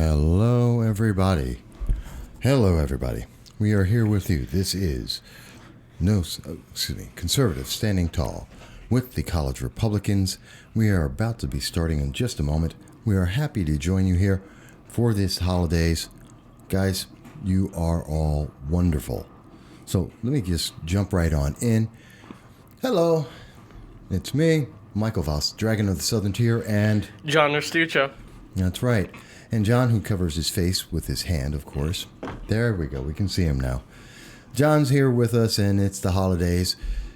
Hello, everybody. Hello, everybody. We are here with you. This is Conservative Standing Tall with the College Republicans. We are about to be starting in just a moment. We are happy to join you here for this holidays. Guys, you are all wonderful. So let me just jump right on in. Hello, it's me, Michael Voss, Dragon of the Southern Tier, and John Restuccio. That's right. And John, who covers his face with his hand, of course. There we go. We can see him now. John's here with us, and it's the holidays.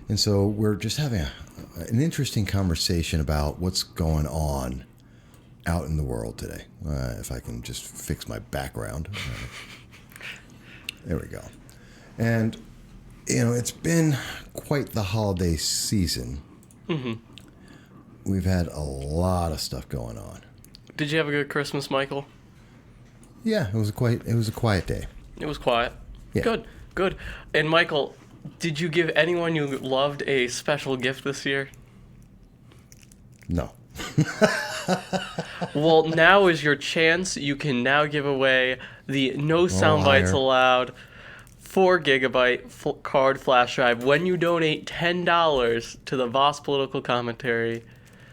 And so we're just having an interesting conversation about what's going on out in the world today. If I can just fix my background. There we go. And, it's been quite the holiday season. Mm-hmm. We've had a lot of stuff going on. Did you have a good Christmas, Michael? Yeah, it was a quiet day. It was quiet. Yeah. Good. And Michael, did you give anyone you loved a special gift this year? No. Well, now is your chance. You can now give away the no Soundbites allowed 4 gigabyte card flash drive when you donate $10 to the Voss Political Commentary.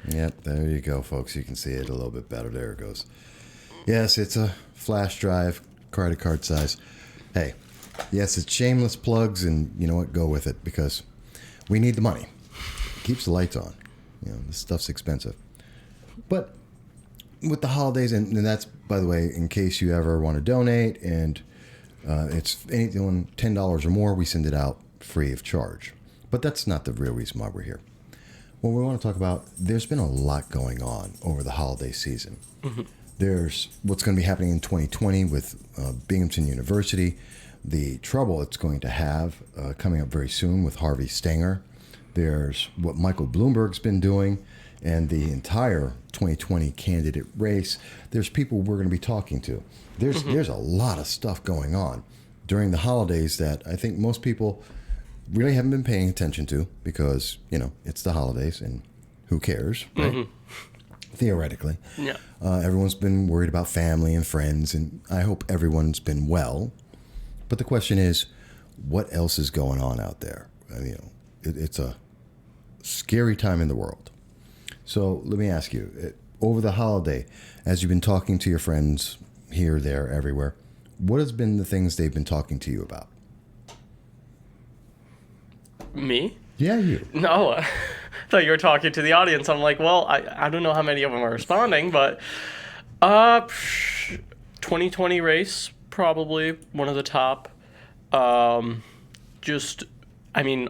Yep, there you go, folks. You can see it a little bit better. There it goes. Yes, it's a flash drive, card size. Hey, yes, it's shameless plugs, and you know what? Go with it, because we need the money. It keeps the lights on. This stuff's expensive. But with the holidays, and that's, by the way, in case you ever want to donate, and it's anything $10 or more, we send it out free of charge. But that's not the real reason why we're here. Well, we want to talk about, there's been a lot going on over the holiday season. Mm-hmm. There's what's going to be happening in 2020 with Binghamton University, the trouble it's going to have coming up very soon with Harvey's stinger. There's what Michael Bloomberg's been doing, and the entire 2020 candidate race. There's people we're going to be talking to. There's a lot of stuff going on during the holidays that I think most people really haven't been paying attention to, because, it's the holidays and who cares, right? Mm-hmm. Theoretically. Yeah. Everyone's been worried about family and friends, and I hope everyone's been well. But the question is, what else is going on out there? It's a scary time in the world. So let me ask you, over the holiday, as you've been talking to your friends here, there, everywhere, what has been the things they've been talking to you about? Me? Yeah, you. No, I thought you were talking to the audience. I'm like, well, I don't know how many of them are responding, but 2020 race, probably one of the top. A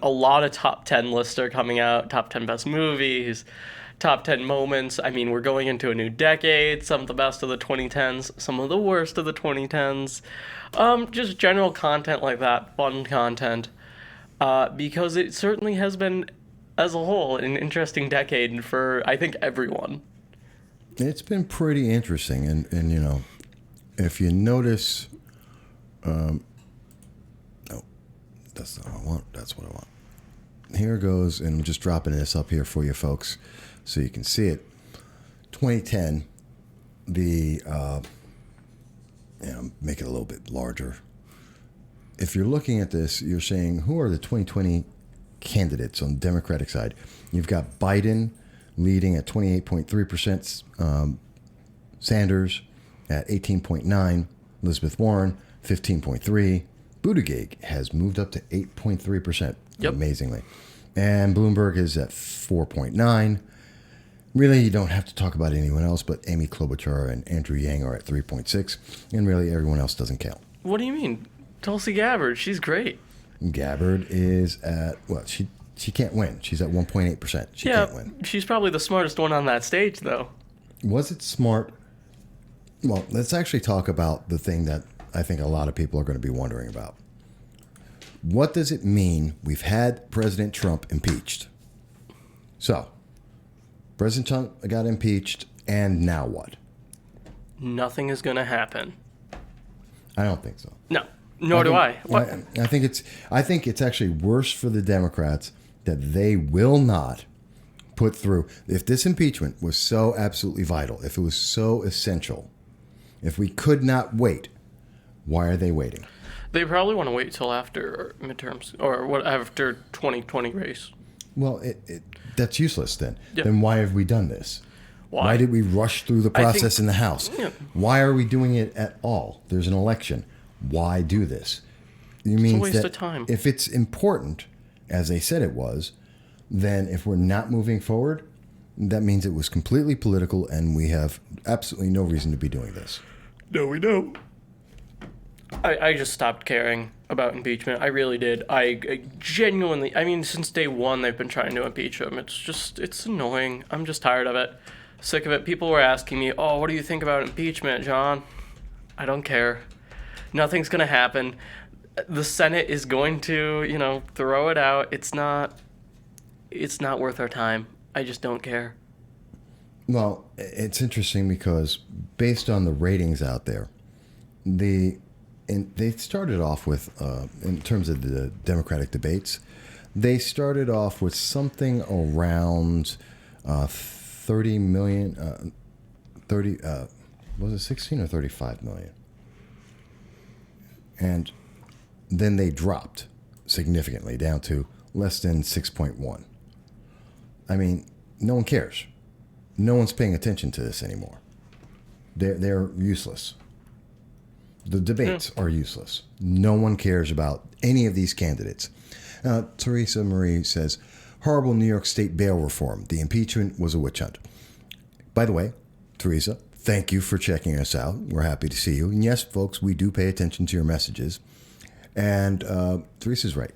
lot of top 10 lists are coming out, top 10 best movies, top 10 moments. We're going into a new decade, some of the best of the 2010s, some of the worst of the 2010s. Just general content like that, fun content. Because it certainly has been, as a whole, an interesting decade for, I think, everyone. It's been pretty interesting. And if you notice, no, that's not what I want. That's what I want. Here goes, and I'm just dropping this up here for you folks so you can see it. 2010, make it a little bit larger. If you're looking at this, you're saying, who are the 2020 candidates on the Democratic side? You've got Biden leading at 28.3%, Sanders at 18.9%, Elizabeth Warren 15.3%. Buttigieg has moved up to 8.3%, amazingly. And Bloomberg is at 4.9%. Really, you don't have to talk about anyone else, but Amy Klobuchar and Andrew Yang are at 3.6%, and really everyone else doesn't count. What do you mean? Tulsi Gabbard, she's great. Gabbard is at, she can't win. She's at 1.8%. She can't win. She's probably the smartest one on that stage, though. Was it smart? Well, let's actually talk about the thing that I think a lot of people are going to be wondering about. What does it mean we've had President Trump impeached? So, President Trump got impeached, and now what? Nothing is going to happen. I don't think so. No. Nor do I. What? I think it's actually worse for the Democrats that they will not put through. If this impeachment was so absolutely vital, if it was so essential, If we could not wait, why are they waiting? They probably want to wait till after midterms or what after 2020 race. Well, that's useless then. Yeah. Then why have we done this? Why did we rush through the process in the House? Yeah. Why are we doing it at all? There's an election. Why do this? It's a waste of time. If it's important, as they said it was, then if we're not moving forward, that means it was completely political and we have absolutely no reason to be doing this. No, we don't. I just stopped caring about impeachment. I really did. I genuinely, I mean, since day one, they've been trying to impeach him. It's annoying. I'm just tired of it. Sick of it. People were asking me, oh, what do you think about impeachment, John? I don't care. Nothing's going to happen. The Senate is going to, throw it out. It's not worth our time. I just don't care. Well, it's interesting because based on the ratings out there, they started off with, in terms of the Democratic debates, they started off with something around 30 million, was it 16 or 35 million? And then they dropped significantly down to less than 6.1. I mean, no one cares. No one's paying attention to this anymore. They're useless. The debates are useless. No one cares about any of these candidates. Teresa Marie says, horrible New York State bail reform. The impeachment was a witch hunt. By the way, Teresa, thank you for checking us out. We're happy to see you. And yes, folks, we do pay attention to your messages. And Teresa's right.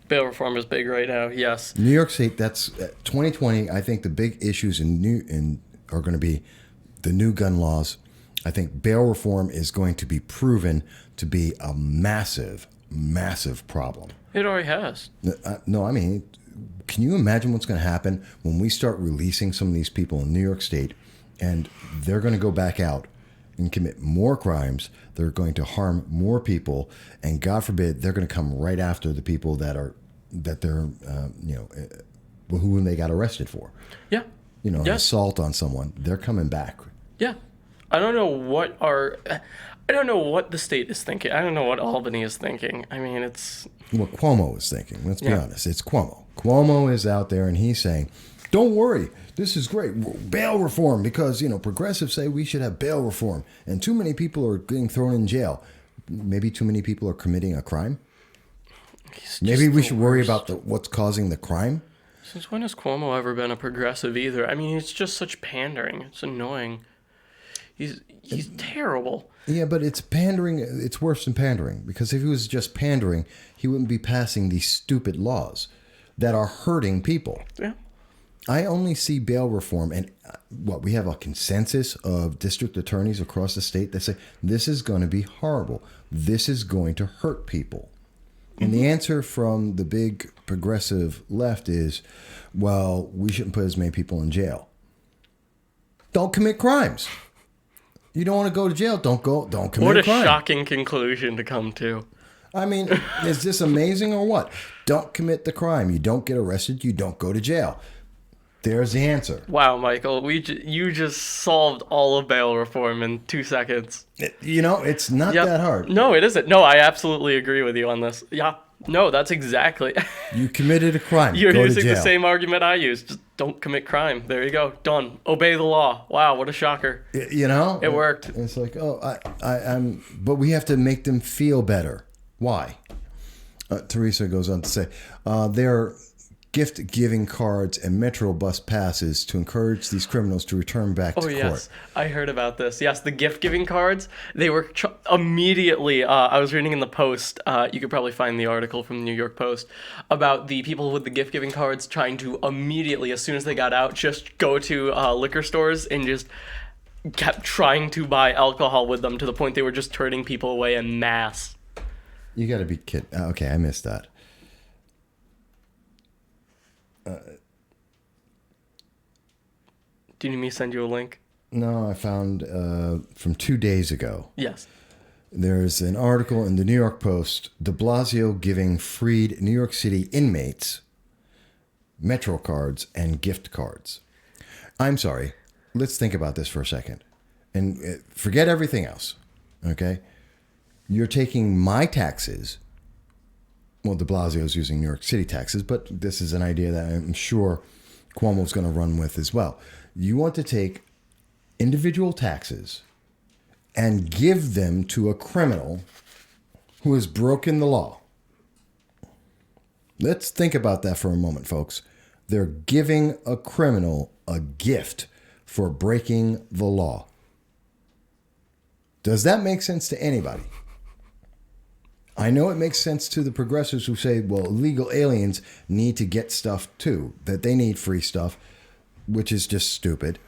Bail reform is big right now, yes. New York State, that's 2020. I think the big issues are going to be the new gun laws. I think bail reform is going to be proven to be a massive, massive problem. It already has. No, I mean, can you imagine what's going to happen when we start releasing some of these people in New York State and they're going to go back out and commit more crimes? They're going to harm more people, and God forbid they're going to come right after the people who they got arrested for. Yeah. An assault on someone. They're coming back. Yeah. I don't know what the state is thinking. I don't know what Albany is thinking. I mean, it's what Cuomo is thinking. Let's be honest. It's Cuomo. Cuomo is out there and he's saying, don't worry, this is great. Bail reform, because, progressives say we should have bail reform. And too many people are getting thrown in jail. Maybe too many people are committing a crime. Maybe we should worry about what's causing the crime. Since when has Cuomo ever been a progressive either? I mean, it's just such pandering. It's annoying. He's terrible. Yeah, but it's pandering. It's worse than pandering, because if he was just pandering, he wouldn't be passing these stupid laws that are hurting people. Yeah. I only see bail reform, and we have a consensus of district attorneys across the state that say this is going to be horrible. This is going to hurt people. And the answer from the big progressive left is, well, we shouldn't put as many people in jail. Don't commit crimes. You don't want to go to jail, don't commit a crime. What a shocking conclusion to come to. I mean, is this amazing or what? Don't commit the crime. You don't get arrested. You don't go to jail. There's the answer. Wow, Michael, you just solved all of bail reform in 2 seconds. It's not that hard. No, it isn't. No, I absolutely agree with you on this. Yeah, no, that's exactly. You committed a crime. You're go using to jail. the same argument I used. Just don't commit crime. There you go. Done. Obey the law. Wow, what a shocker. It worked. It's like, but we have to make them feel better. Why? Teresa goes on to say, they're gift-giving cards and Metro bus passes to encourage these criminals to return back to court. Oh, yes. I heard about this. Yes, the gift-giving cards, they were immediately, I was reading in the Post, you could probably find the article from the New York Post, about the people with the gift-giving cards trying to immediately, as soon as they got out, just go to liquor stores and just kept trying to buy alcohol with them to the point they were just turning people away en masse. You got to be kidding. Okay, I missed that. Do you need me to send you a link? No, I found from 2 days ago. Yes. There's an article in the New York Post, de Blasio giving freed New York City inmates Metro cards and gift cards. I'm sorry. Let's think about this for a second. and forget everything else, okay? You're taking my taxes. Well, de Blasio's using New York City taxes, but this is an idea that I'm sure Cuomo's going to run with as well. You want to take individual taxes and give them to a criminal who has broken the law. Let's think about that for a moment, folks. They're giving a criminal a gift for breaking the law. Does that make sense to anybody? I know it makes sense to the progressives who say, well, illegal aliens need to get stuff too, that they need free stuff, which is just stupid.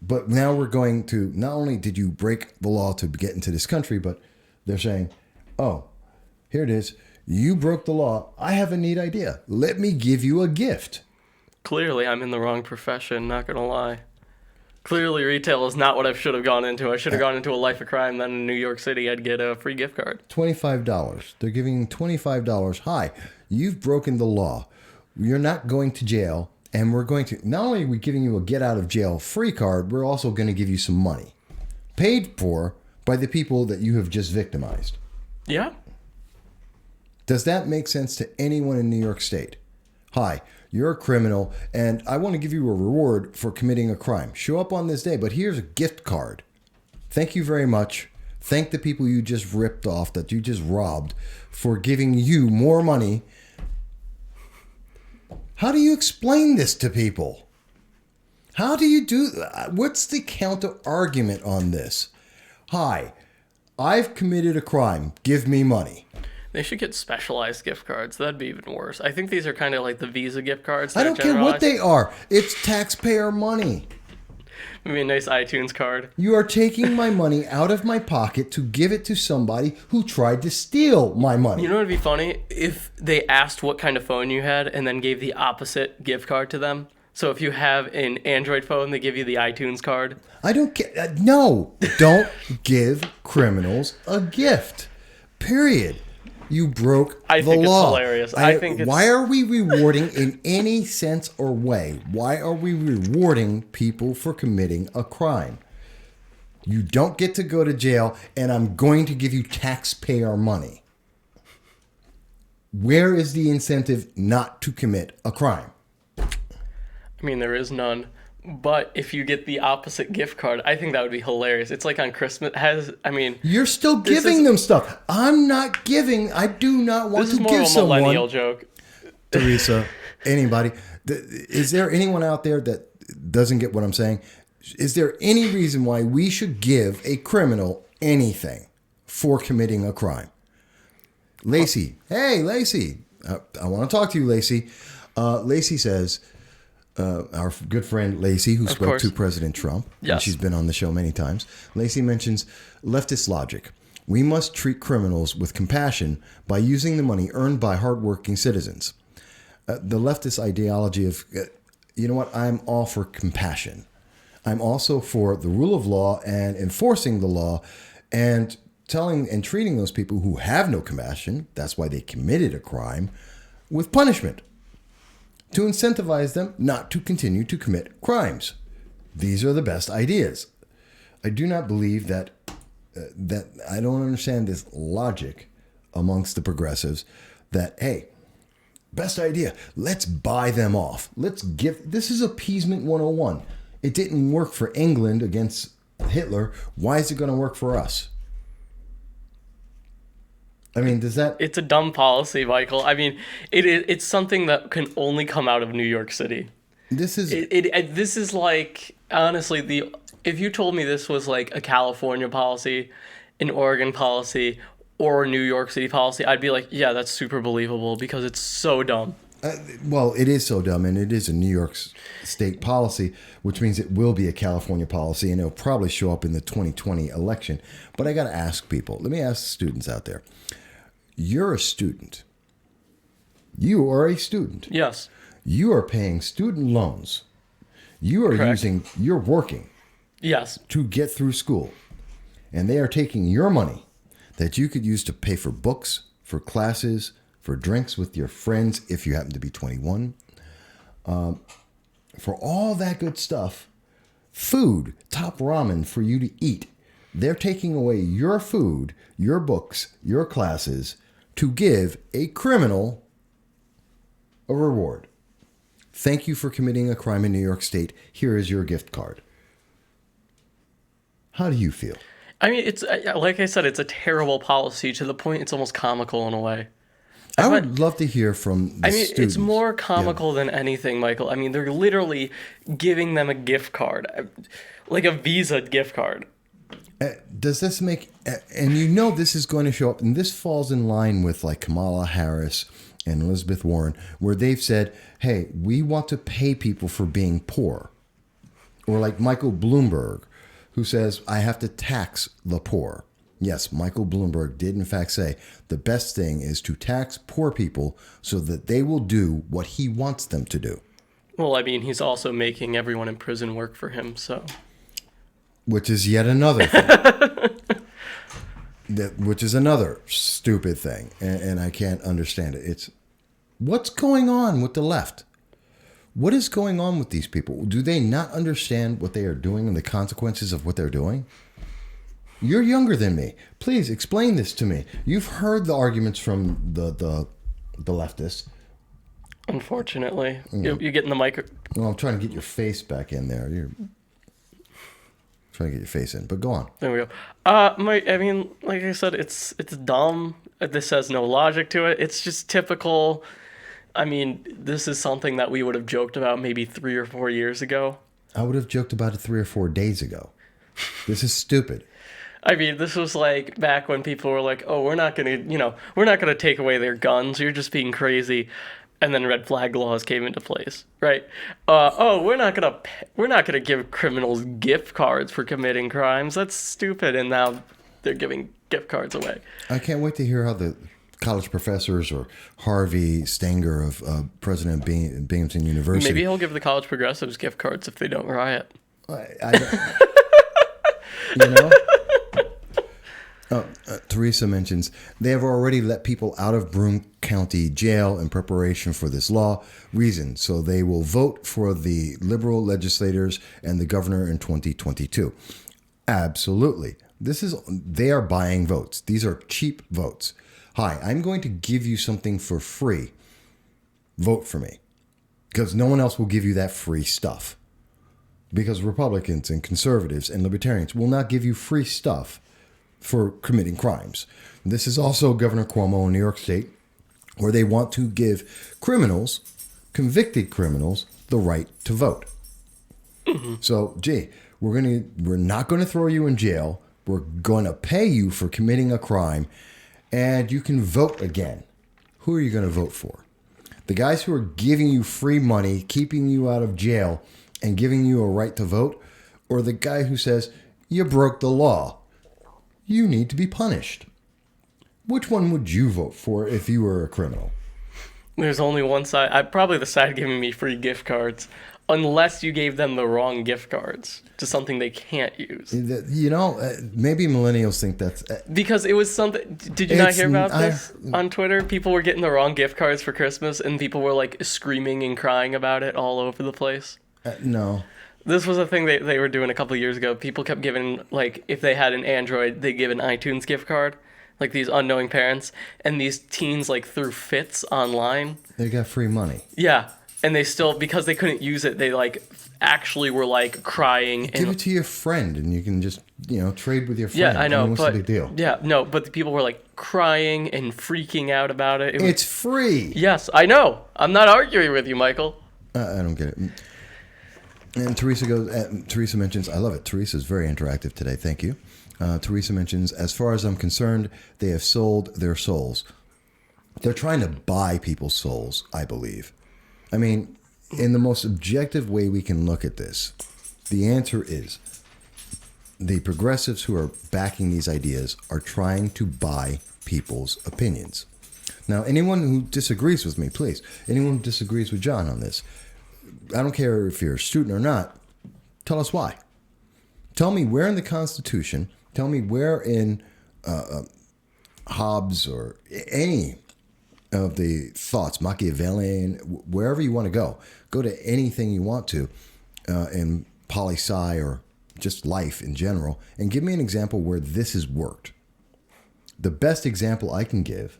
But now we're going to, not only did you break the law to get into this country, but they're saying, oh, here it is. You broke the law. I have a neat idea. Let me give you a gift. Clearly, I'm in the wrong profession, not going to lie. Clearly, retail is not what I should have gone into. I should have gone into a life of crime. Then in New York City, I'd get a free gift card. $25. They're giving $25. Hi, you've broken the law. You're not going to jail. And we're going to, not only are we giving you a get out of jail free card, we're also going to give you some money. Paid for by the people that you have just victimized. Yeah. Does that make sense to anyone in New York State? Hi, you're a criminal, and I want to give you a reward for committing a crime. Show up on this day, but here's a gift card. Thank you very much. Thank the people you just ripped off, that you just robbed, for giving you more money. How do you explain this to people? How do you do that? What's the counter argument on this? Hi, I've committed a crime. Give me money. They should get specialized gift cards. That'd be even worse. I think these are kind of like the Visa gift cards. I don't care what they are. It's taxpayer money. Maybe a nice iTunes card. You are taking my money out of my pocket to give it to somebody who tried to steal my money. You know what would be funny? If they asked what kind of phone you had and then gave the opposite gift card to them. So if you have an Android phone, they give you the iTunes card. I don't care. No, don't give criminals a gift. Period. You broke the law. I think it's hilarious. Why are we rewarding in any sense or way? Why are we rewarding people for committing a crime? You don't get to go to jail, and I'm going to give you taxpayer money. Where is the incentive not to commit a crime? I mean, there is none. But if you get the opposite gift card, I think that would be hilarious. It's like on Christmas. You're still giving them stuff. I'm not giving. I do not want to give someone. This is more of a millennial joke. Teresa, anybody. Is there anyone out there that doesn't get what I'm saying? Is there any reason why we should give a criminal anything for committing a crime? Lacey. Hey, Lacey. I want to talk to you, Lacey. Lacey says... our good friend Lacey, who spoke to President Trump, yes. And she's been on the show many times. Lacey mentions leftist logic. We must treat criminals with compassion by using the money earned by hardworking citizens. The leftist ideology of, you know what, I'm all for compassion. I'm also for the rule of law and enforcing the law and telling and treating those people who have no compassion, that's why they committed a crime, with punishment, to incentivize them not to continue to commit crimes. These are the best ideas. I do not believe that I don't understand this logic amongst the progressives that, hey, best idea, let's buy them off. This is appeasement 101. It didn't work for England against Hitler. Why is it going to work for us? I mean, It's a dumb policy, Michael. I mean, it's something that can only come out of New York City. This is like, honestly, if you told me this was like a California policy, an Oregon policy, or a New York City policy, I'd be like, yeah, that's super believable because it's so dumb. Well, it is so dumb, and it is a New York State policy, which means it will be a California policy, and it'll probably show up in the 2020 election. But I got to ask people. Let me ask students out there. You're a student. You are a student. Yes. You are paying student loans. You are you're working. Yes. To get through school. And they are taking your money that you could use to pay for books, for classes, for drinks with your friends, if you happen to be 21, for all that good stuff, food, top ramen for you to eat. They're taking away your food, your books, your classes to give a criminal a reward. Thank you for committing a crime in New York State. Here is your gift card. How do you feel? I mean, it's like I said, it's a terrible policy to the point it's almost comical in a way. I would love to hear from the students. It's more comical than anything, Michael. I mean, they're literally giving them a gift card, like a Visa gift card. Does this make... And you know this is going to show up, and this falls in line with like Kamala Harris and Elizabeth Warren, where they've said, hey, we want to pay people for being poor. Or like Michael Bloomberg, who says, I have to tax the poor. Yes, Michael Bloomberg did in fact say the best thing is to tax poor people so that they will do what he wants them to do. Well, I mean, he's also making everyone in prison work for him, so... Which is yet another thing. Which is another stupid thing, and I can't understand it. It's what's going on with the left? What is going on with these people? Do they not understand what they are doing and the consequences of what they're doing? You're younger than me. Please explain this to me. You've heard the arguments from the leftists. Unfortunately. You're getting the mic... Well, I'm trying to get your face back in there. You're trying to get your face in, but go on. There we go. I mean, like I said, it's dumb. This has no logic to it. It's just typical. I mean, this is something that we would have joked about maybe 3 or 4 years ago. I would have joked about it 3 or 4 days ago. This is stupid. I mean, this was like back when people were like, "Oh, we're not gonna take away their guns. You're just being crazy." And then red flag laws came into place, right? We're not gonna give criminals gift cards for committing crimes. That's stupid. And now they're giving gift cards away. I can't wait to hear how the college professors or Harvey Stanger of president of Binghamton University. Maybe he'll give the college progressives gift cards if they don't riot. You know. Teresa mentions they have already let people out of Broome County Jail in preparation for this law. Reason, so they will vote for the liberal legislators and the governor in 2022. Absolutely. They are buying votes. These are cheap votes. Hi, I'm going to give you something for free. Vote for me. Because no one else will give you that free stuff. Because Republicans and conservatives and libertarians will not give you free stuff for committing crimes. This is also Governor Cuomo in New York State, where they want to give criminals, convicted criminals, the right to vote. Mm-hmm. So, we're not going to throw you in jail. We're going to pay you for committing a crime, and you can vote again. Who are you going to vote for? The guys who are giving you free money, keeping you out of jail, and giving you a right to vote, or the guy who says, you broke the law. You need to be punished. Which one would you vote for if you were a criminal? There's only one side. Probably the side giving me free gift cards, unless you gave them the wrong gift cards to something they can't use. You know, maybe millennials think that's... Because it was something... Did you not hear about this on Twitter? People were getting the wrong gift cards for Christmas, and people were like screaming and crying about it all over the place. No. This was a thing they were doing a couple of years ago. People kept giving, like, if they had an Android, they'd give an iTunes gift card, like these unknowing parents. And these teens, like, threw fits online. They got free money. Yeah. And they still, because they couldn't use it, they, like, actually were, like, crying. Give it to your friend, and you can just, trade with your friend. Yeah, I know, what's the big deal? Yeah, no, but the people were, like, crying and freaking out about it. It's free. Yes, I know. I'm not arguing with you, Michael. I don't get it. And Teresa mentions, I love it. Teresa's very interactive today. Thank you. Teresa mentions, as far as I'm concerned, they have sold their souls. They're trying to buy people's souls, I believe. I mean, in the most objective way we can look at this, the answer is the progressives who are backing these ideas are trying to buy people's opinions. Now, anyone who disagrees with me, please, anyone who disagrees with John on this, I don't care if you're a student or not, tell us why. Tell me where in the Constitution, tell me where in Hobbes or any of the thoughts, Machiavellian, wherever you want to go to anything you want to, and poli-sci or just life in general, and give me an example where this has worked. The best example I can give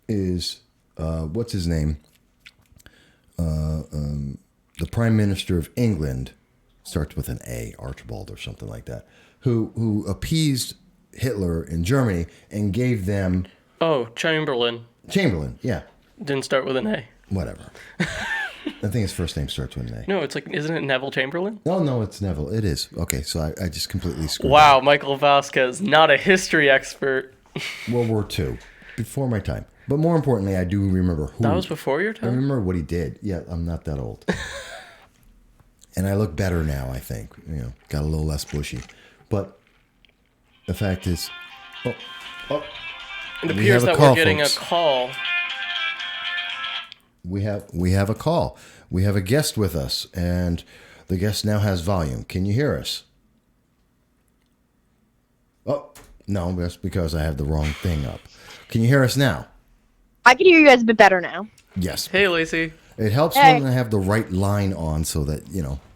is, what's his name? The Prime Minister of England, starts with an A, Archibald or something like that, who appeased Hitler in Germany and gave them... Oh, Chamberlain. Chamberlain, yeah. Didn't start with an A. Whatever. I think his first name starts with an A. No, it's like, isn't it Neville Chamberlain? Oh, no, it's Neville. It is. Okay, so I just completely screwed Wow, up. Michael Vasquez, not a history expert. World War II, before my time. But more importantly, I do remember who... That was before your I time? remember what he did. Yeah, I'm not that old. And I look better now, I think. Got a little less bushy. But the fact is... Oh, it appears that we're getting a call. We have a call. We have a guest with us, and the guest now has volume. Can you hear us? Oh, no, that's because I have the wrong thing up. Can you hear us now? I can hear you guys a bit better now. Yes. Hey, Lacey. It helps when I have the right line on so that,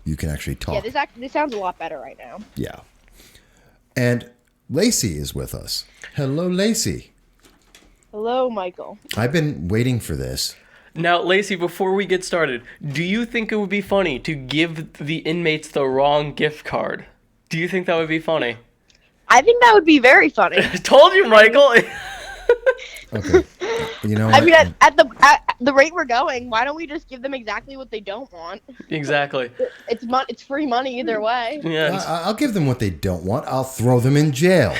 you can actually talk. Yeah, this sounds a lot better right now. Yeah. And Lacey is with us. Hello, Lacey. Hello, Michael. I've been waiting for this. Now, Lacey, before we get started, do you think it would be funny to give the inmates the wrong gift card? Do you think that would be funny? I think that would be very funny. I told you, Michael. Okay. You know what? I mean, at the rate we're going, why don't we just give them exactly what they don't want? Exactly. It's free money either way. Yeah. I'll give them what they don't want. I'll throw them in jail.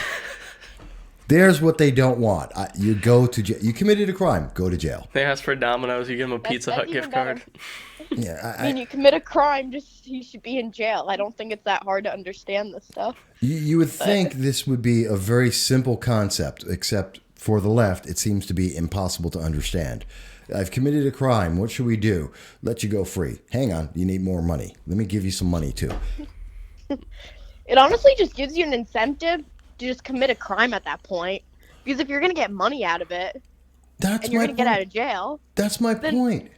There's what they don't want. You go to jail. You committed a crime. Go to jail. They ask for Domino's. You give them a Pizza Hut gift card. Yeah. I mean, you commit a crime, you should be in jail. I don't think it's that hard to understand this stuff. You would think this would be a very simple concept, except for the left, it seems to be impossible to understand. I've committed a crime. What should we do? Let you go free. Hang on. You need more money. Let me give you some money, too. It honestly just gives you an incentive to just commit a crime at that point. Because if you're going to get money out of it, and you're going to get out of jail... That's my point.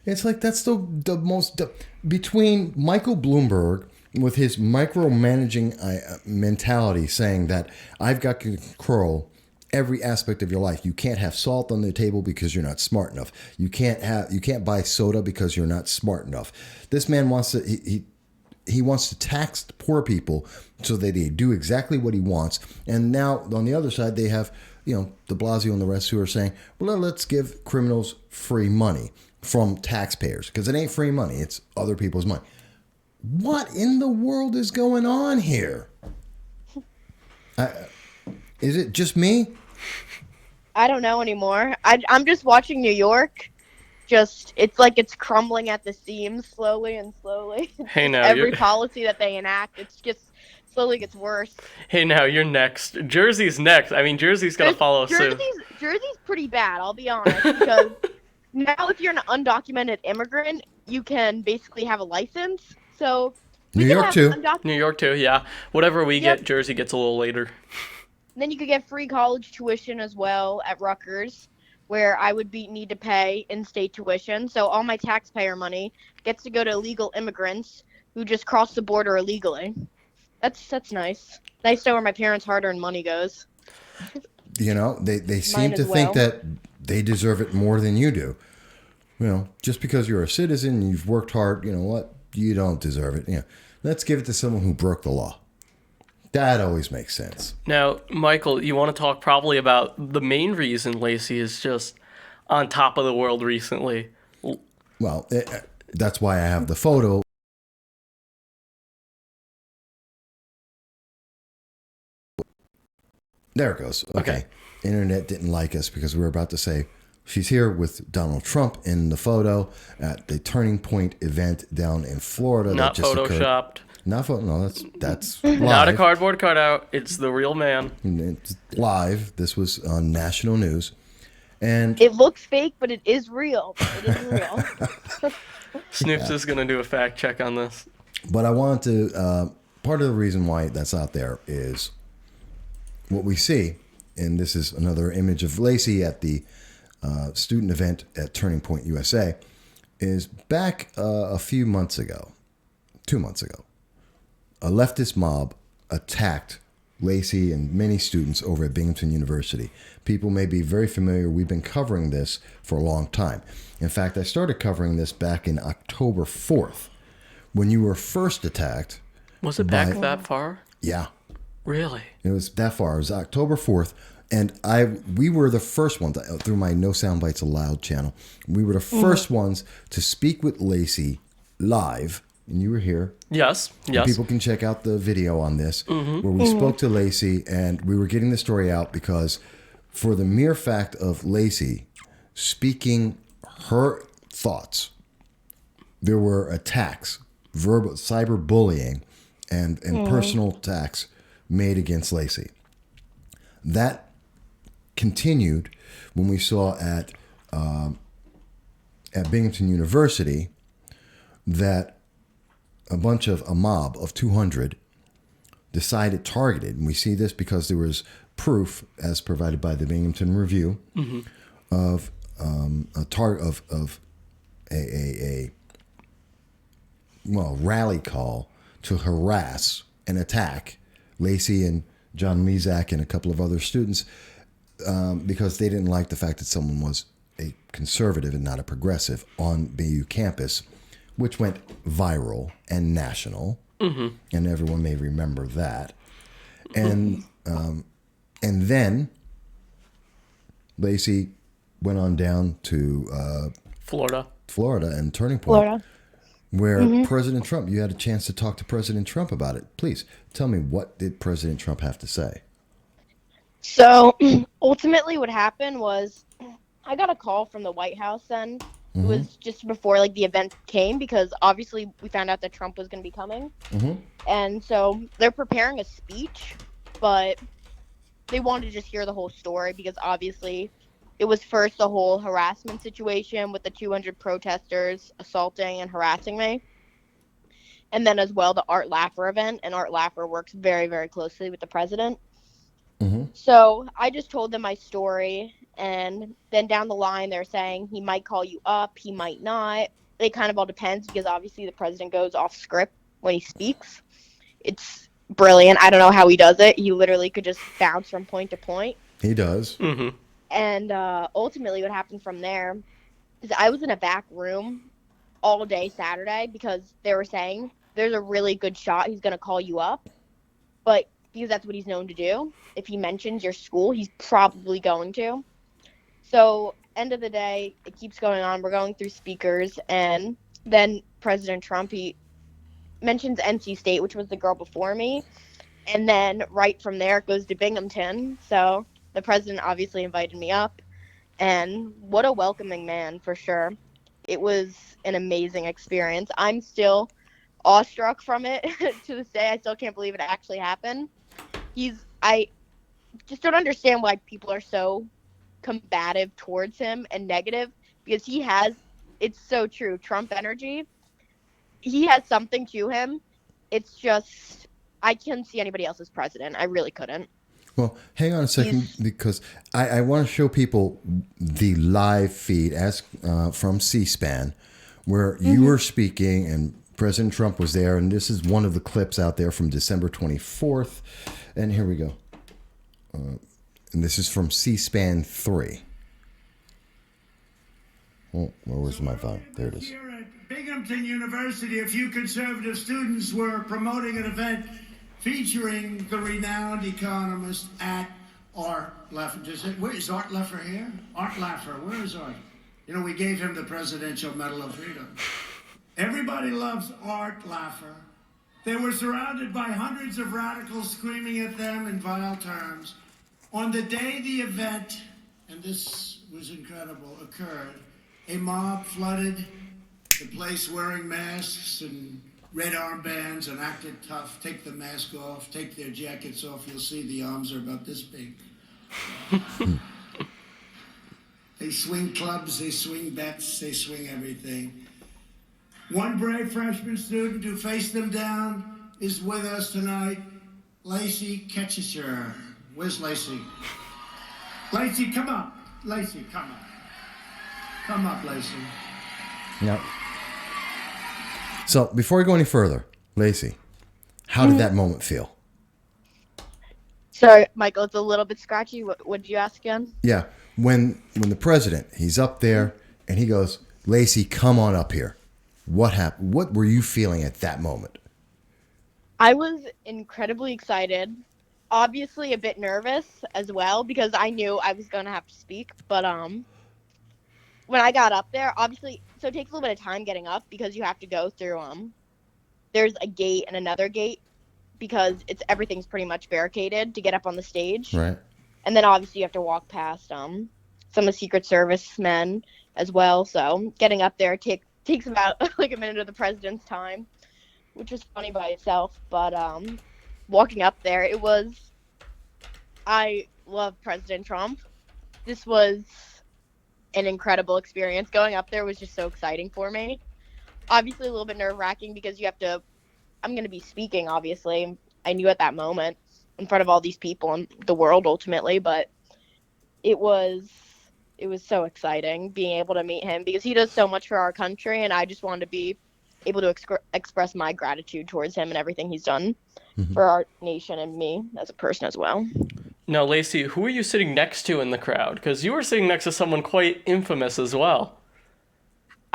It's like that's the most... between Michael Bloomberg with his micromanaging mentality saying that I've got control every aspect of your life. You can't have salt on the table because you're not smart enough. You can't buy soda because you're not smart enough. This man wants to... He wants to tax poor people so that they do exactly what he wants. And now, on the other side, they have, de Blasio and the rest who are saying, well, let's give criminals free money from taxpayers. Because it ain't free money. It's other people's money. What in the world is going on here? Is it just me? I don't know anymore. I'm just watching New York. It's like it's crumbling at the seams slowly and slowly. Hey, now every policy that they enact, it's just slowly gets worse. Hey, now you're next. Jersey's next. I mean, Jersey's gonna follow suit. Jersey's pretty bad, I'll be honest, because now if you're an undocumented immigrant, you can basically have a license. So New York too. New York too, yeah. Whatever we get, Jersey gets a little later. Then you could get free college tuition as well at Rutgers, where I would need to pay in-state tuition. So all my taxpayer money gets to go to illegal immigrants who just cross the border illegally. That's nice. Nice to know where my parents' hard-earned money goes. They seem to think that they deserve it more than you do. Just because you're a citizen and you've worked hard, you know what? You don't deserve it. Let's give it to someone who broke the law. That always makes sense. Now, Michael, you want to talk probably about the main reason Lacey is just on top of the world recently. Well, that's why I have the photo. There it goes. Okay. Internet didn't like us because we were about to say she's here with Donald Trump in the photo at the Turning Point event down in Florida. Not that just photoshopped. Occurred. No, that's live. Not a cardboard cutout. It's the real man. It's live. This was on national news. And it looks fake, but it is real. It is real. Snoops is going to do a fact check on this. But I wanted to, part of the reason why that's out there is what we see, and this is another image of Lacey at the student event at Turning Point USA, is back a few months ago. 2 months ago, a leftist mob attacked Lacey and many students over at Binghamton University. People may be very familiar. We've been covering this for a long time. In fact, I started covering this back in October 4th when you were first attacked. Was it back that far? Yeah. Really? It was that far. It was October 4th. And we were the first ones, through my No Soundbites Allowed channel, we were the first ones to speak with Lacey live. And you were here. Yes. And people can check out the video on this, where we spoke to Lacey, and we were getting the story out because for the mere fact of Lacey speaking her thoughts, there were attacks, verbal cyberbullying, and personal attacks made against Lacey. That continued when we saw at Binghamton University that a mob of 200 targeted, and we see this because there was proof, as provided by the Binghamton Review, of a rally call to harass and attack Lacey and John Lezak and a couple of other students because they didn't like the fact that someone was a conservative and not a progressive on BU campus, which went viral and national, and everyone may remember that. And then Lacey went on down to Florida and Turning Point, where President Trump. You had a chance to talk to President Trump about it. Please tell me, what did President Trump have to say? So ultimately, what happened was I got a call from the White House then. It was just before the event came, because obviously we found out that Trump was going to be coming. And so they're preparing a speech, but they wanted to just hear the whole story because obviously it was first the whole harassment situation with the 200 protesters assaulting and harassing me. And then as well the Art Laffer event, and Art Laffer works very, very closely with the president. So I just told them my story. And then down the line, they're saying he might call you up, he might not. It kind of all depends because obviously the president goes off script when he speaks. It's brilliant. I don't know how he does it. He literally could just bounce from point to point. He does. And ultimately what happened from there is I was in a back room all day Saturday because they were saying there's a really good shot he's going to call you up. But because that's what he's known to do, if he mentions your school, he's probably going to. So, end of the day, it keeps going on. We're going through speakers, and then President Trump, he mentions NC State, which was the girl before me, and then right from there it goes to Binghamton. So, the president obviously invited me up, and what a welcoming man, for sure. It was an amazing experience. I'm still awestruck from it to this day. I still can't believe it actually happened. I just don't understand why people are so combative towards him and negative, because he has, it's so true, Trump energy. He has something to him. It's just, I couldn't see anybody else as president. I really couldn't. Well, hang on a second, because I want to show people the live feed from C-SPAN, where you were speaking and President Trump was there, and this is one of the clips out there from December 24th. And here we go. And this is from C-SPAN 3. Oh, where was my phone? There it is. Here at Binghamton University, a few conservative students were promoting an event featuring the renowned economist Art Laffer. Where is Art Laffer here? Art Laffer, where is Art? You know, we gave him the Presidential Medal of Freedom. Everybody loves Art Laffer. They were surrounded by hundreds of radicals screaming at them in vile terms. On the day the event, and this was incredible, occurred, a mob flooded the place wearing masks and red armbands and acted tough. Take the mask off, take their jackets off. You'll see the arms are about this big. They swing clubs, they swing bets, they swing everything. One brave freshman student who faced them down is with us tonight, Lacey Kestecher. Where's Lacey? Lacey, come up. Lacey, come up. Come up, Lacey. Yep. So before we go any further, Lacey, how did that moment feel? Sorry, Michael, it's a little bit scratchy. What did you ask again? Yeah, when the president, he's up there and he goes, Lacey, come on up here. What happened? What were you feeling at that moment? I was incredibly excited. Obviously a bit nervous as well because I knew I was going to have to speak. But when I got up there, obviously, so it takes a little bit of time getting up because you have to go through there's a gate and another gate because everything's pretty much barricaded to get up on the stage. Right. And then obviously you have to walk past some of the Secret Service men as well. So getting up there takes about like a minute of the president's time, which was funny by itself. But walking up there, I love President Trump. This was an incredible experience. Going up there was just so exciting for me. Obviously a little bit nerve-wracking because I'm going to be speaking, obviously. I knew at that moment in front of all these people in the world ultimately, but it was so exciting being able to meet him because he does so much for our country, and I just wanted to be able to express my gratitude towards him and everything he's done for our nation and me as a person as well. Now, Lacey, who are you sitting next to in the crowd? Because you were sitting next to someone quite infamous as well.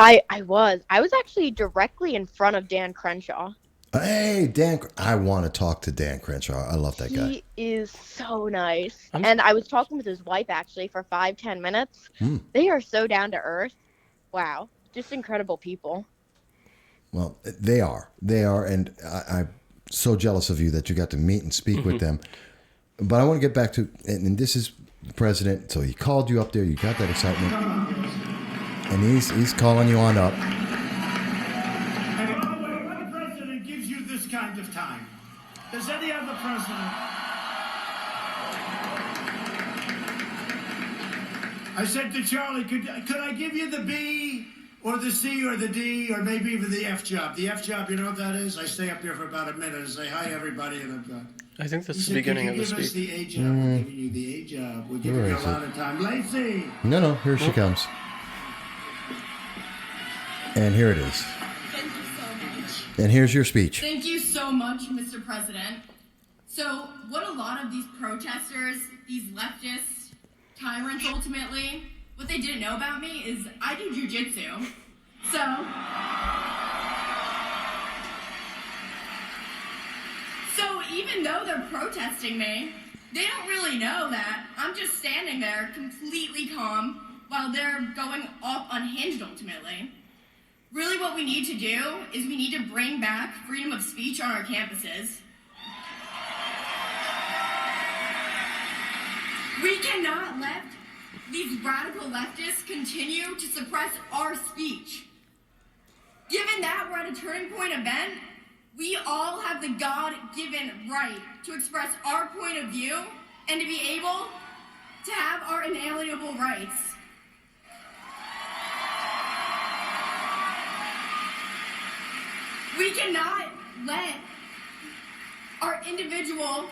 I was actually directly in front of Dan Crenshaw. Hey, Dan, I want to talk to Dan Crenshaw. I love that guy. He is so nice. And I was talking with his wife actually for 5-10 minutes. They are so down to earth. Wow. Just incredible people. Well, they are. And I'm so jealous of you that you got to meet and speak with them. But I want to get back to, and this is the president, so he called you up there, you got that excitement, and he's calling you on up. And by the way, what president gives you this kind of time? Does any other president? I said to Charlie, could I give you the B or the C or the D or maybe even the F job? The F job, you know what that is? I stay up here for about a minute and say, hi, everybody, and I'm done. I think that's the beginning of the speech. Give us the A job. We're giving you the A job. We're giving you a lot of time. Lacey! No, here she comes. And here it is. Thank you so much. And here's your speech. Thank you so much, Mr. President. So, what a lot of these protesters, these leftist tyrants ultimately, what they didn't know about me is I do jujitsu. So even though they're protesting me, they don't really know that I'm just standing there completely calm while they're going off unhinged ultimately. Really what we need to do is we need to bring back freedom of speech on our campuses. We cannot let these radical leftists continue to suppress our speech. Given that we're at a turning point event, we all have the God-given right to express our point of view and to be able to have our inalienable rights. We cannot let our individual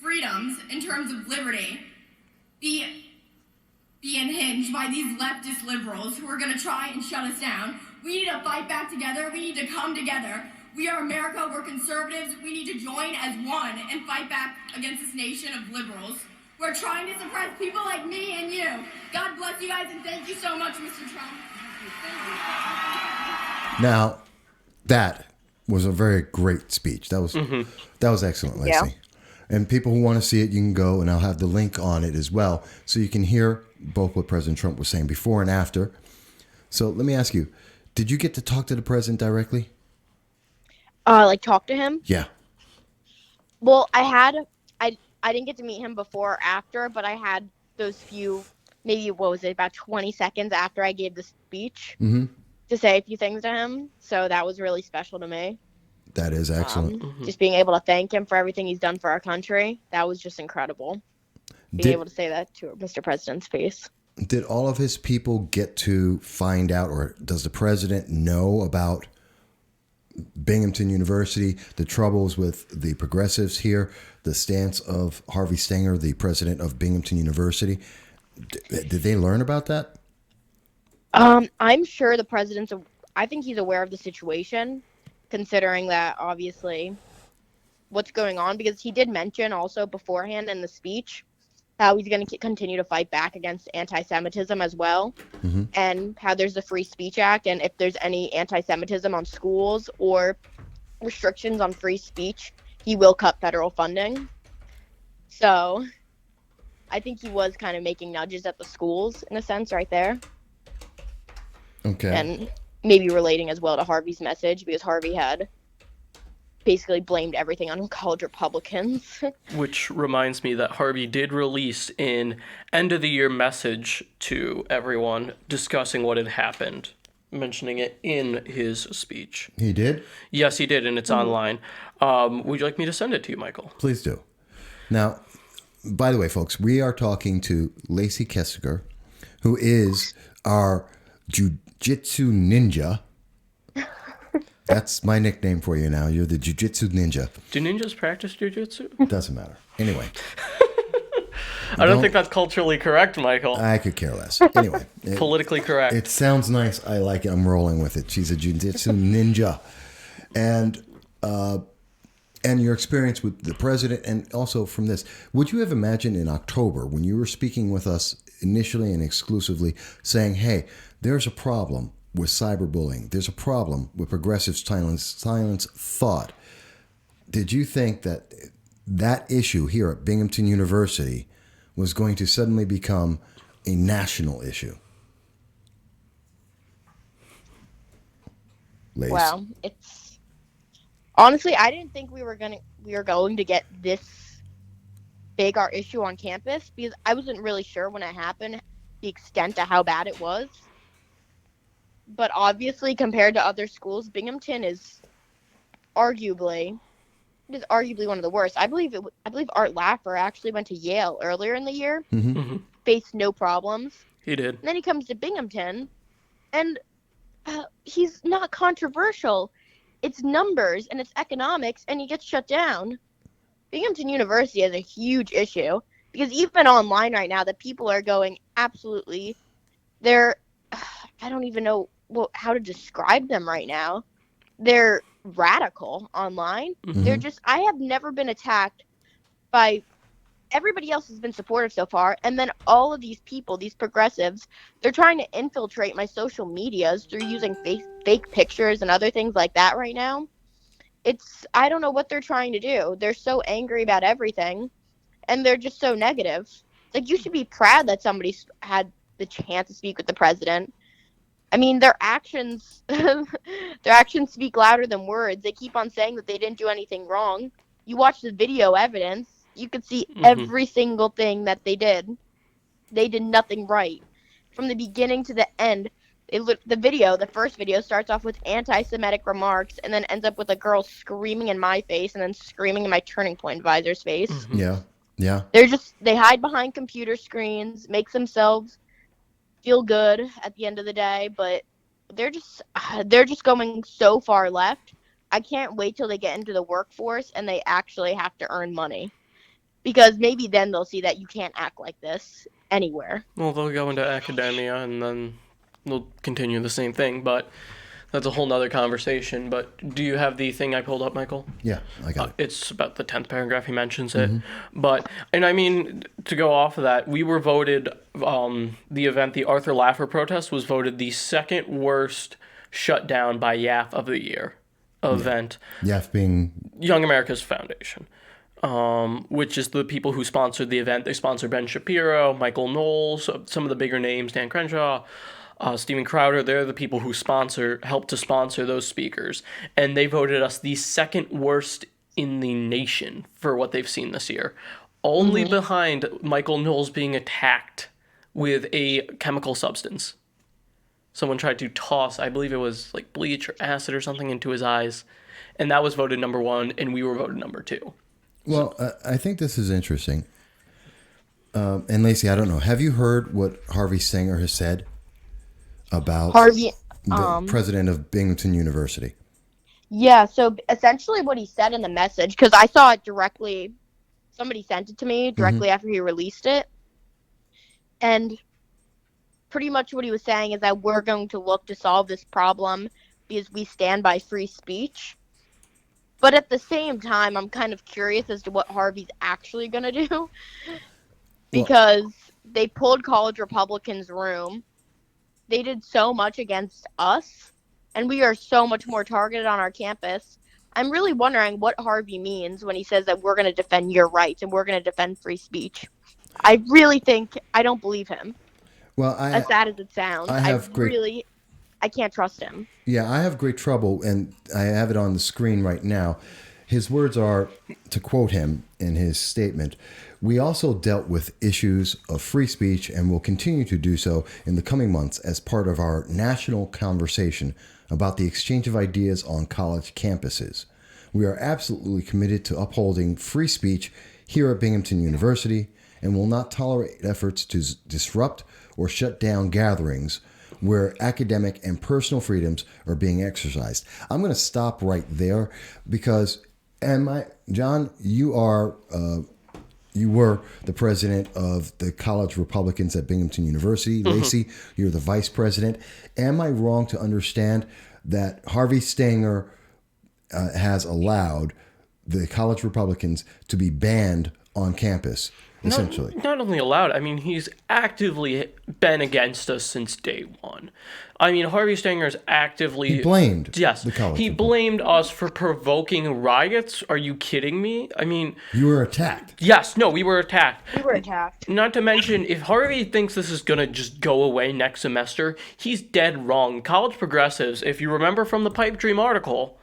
freedoms in terms of liberty be unhinged by these leftist liberals who are going to try and shut us down. We need to fight back together. We need to come together. We are America. We're conservatives. We need to join as one and fight back against this nation of liberals who are trying to suppress people like me and you. God bless you guys, and thank you so much, Mr. Trump. Now, that was a very great speech. That was excellent, Lacey. Yeah. And people who want to see it, you can go, and I'll have the link on it as well, so you can hear both what President Trump was saying before and after. So let me ask you, did you get to talk to the president directly? Like talk to him? Yeah. Well, I didn't get to meet him before or after, but I had those few, maybe, what was it, about 20 seconds after I gave the speech to say a few things to him. So that was really special to me. That is excellent. Just being able to thank him for everything he's done for our country. That was just incredible. Being able to say that to Mr. President's face. Did all of his people get to find out, or does the president know about Binghamton University, the troubles with the progressives here, the stance of Harvey Stenger, the president of Binghamton University? Did they learn about that? I'm sure the president's, I think he's aware of the situation. considering that obviously what's going on, because he did mention also beforehand in the speech how he's going to continue to fight back against anti-Semitism as well, and how there's the Free Speech Act, and if there's any anti-Semitism on schools or restrictions on free speech, he will cut federal funding. So I think he was kind of making nudges at the schools in a sense right there. Okay. And maybe relating as well to Harvey's message, because Harvey had basically blamed everything on college Republicans. Which reminds me that Harvey did release an end-of-the-year message to everyone discussing what had happened, mentioning it in his speech. He did? Yes, he did, and it's online. Would you like me to send it to you, Michael? Please do. Now, by the way, folks, we are talking to Lacey Kestecher, who is our jiu-jitsu ninja. That's my nickname for you now. You're the jiu-jitsu ninja. Do ninjas practice jiu-jitsu? Doesn't matter. Anyway. I don't think that's culturally correct, Michael. I could care less. Anyway. Politically correct. It sounds nice. I like it. I'm rolling with it. She's a jiu-jitsu ninja. And your experience with the president, and also from this, would you have imagined in October when you were speaking with us initially and exclusively saying, hey, there's a problem with cyberbullying. There's a problem with progressive silence thought. Did you think that that issue here at Binghamton University was going to suddenly become a national issue? Lace. Wow, it's honestly, I didn't think we were going to get this big our issue on campus, because I wasn't really sure when it happened the extent of how bad it was. But obviously, compared to other schools, Binghamton is arguably one of the worst. I believe Art Laffer actually went to Yale earlier in the year, faced no problems. He did. And then he comes to Binghamton, and he's not controversial. It's numbers and it's economics, and he gets shut down. Binghamton University has a huge issue, because even online right now, the people are going absolutely. I don't even know how to describe them right now. They're radical online. They're just. I have never been attacked by. Everybody else has been supportive so far, and then all of these people, these progressives, they're trying to infiltrate my social medias through using fake pictures and other things like that right now. I don't know what they're trying to do. They're so angry about everything, and they're just so negative. Like, you should be proud that somebody had the chance to speak with the president. I mean, their actions speak louder than words. They keep on saying that they didn't do anything wrong. You watch the video evidence, you could see every single thing that they did. They did nothing right. From the beginning to the end, the first video starts off with anti-Semitic remarks and then ends up with a girl screaming in my face and then screaming in my Turning Point advisor's face. Yeah. They hide behind computer screens, make themselves feel good at the end of the day, but they're just going so far left. I can't wait till they get into the workforce and they actually have to earn money, because maybe then they'll see that you can't act like this anywhere. Well, they'll go into academia and then they'll continue the same thing, but that's a whole nother conversation. But do you have the thing I pulled up, Michael? Yeah, I got it. It's about the 10th paragraph. He mentions it. But, and I mean, to go off of that, we were voted, the Arthur Laffer protest was voted the second worst shutdown by YAF of the year event. YAF being? Young America's Foundation, which is the people who sponsored the event. They sponsored Ben Shapiro, Michael Knowles, some of the bigger names, Dan Crenshaw, Steven Crowder. They're the people who helped to sponsor those speakers. And they voted us the second worst in the nation for what they've seen this year. Only behind Michael Knowles being attacked with a chemical substance. Someone tried to toss, I believe it was like bleach or acid or something, into his eyes. And that was voted number 1, and we were voted number 2. Well, I think this is interesting. And Lacey, I don't know. Have you heard what Harvey Singer has said about the president of Binghamton University? Yeah, so essentially what he said in the message, because I saw it directly, somebody sent it to me directly after he released it. And pretty much what he was saying is that we're going to look to solve this problem because we stand by free speech. But at the same time, I'm kind of curious as to what Harvey's actually going to do because they pulled college Republicans' room. They did so much against us, and we are so much more targeted on our campus. I'm really wondering what Harvey means when he says that we're going to defend your rights and we're going to defend free speech. I really think I don't believe him. Well, As sad as it sounds, I can't trust him. Yeah, I have great trouble, and I have it on the screen right now. His words are, to quote him in his statement, "We also dealt with issues of free speech and will continue to do so in the coming months as part of our national conversation about the exchange of ideas on college campuses. We are absolutely committed to upholding free speech here at Binghamton University and will not tolerate efforts to disrupt or shut down gatherings where academic and personal freedoms are being exercised." I'm going to stop right there because, John, you were the president of the college Republicans at Binghamton University. Lacey, you're the vice president. Am I wrong to understand that Harvey Stenger has allowed the college Republicans to be banned on campus, essentially? Not only allowed, I mean, he's actively been against us since day one. I mean, Harvey Stenger's actively... He blamed yes, the college. He blamed us for provoking riots. Are you kidding me? I mean... You were attacked. Yes, no, we were attacked. We were attacked. Not to mention, if Harvey thinks this is going to just go away next semester, he's dead wrong. College progressives, if you remember from the Pipe Dream article...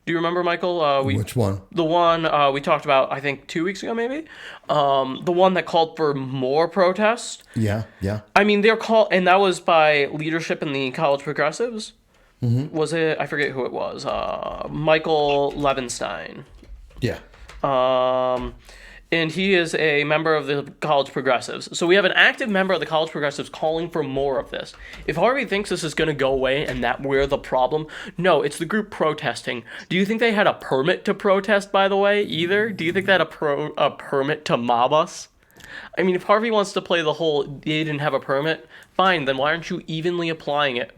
Do you remember, Michael? Which one? The one we talked about, I think, 2 weeks ago, maybe? The one that called for more protest. Yeah. I mean, and that was by leadership in the college progressives. Mm-hmm. Was it? I forget who it was. Michael Levinstein. Yeah. And he is a member of the college progressives. So we have an active member of the college progressives calling for more of this. If Harvey thinks this is going to go away and that we're the problem, no, it's the group protesting. Do you think they had a permit to protest, by the way, either? Do you think they had a permit to mob us? I mean, if Harvey wants to play the whole they didn't have a permit, fine, then why aren't you evenly applying it?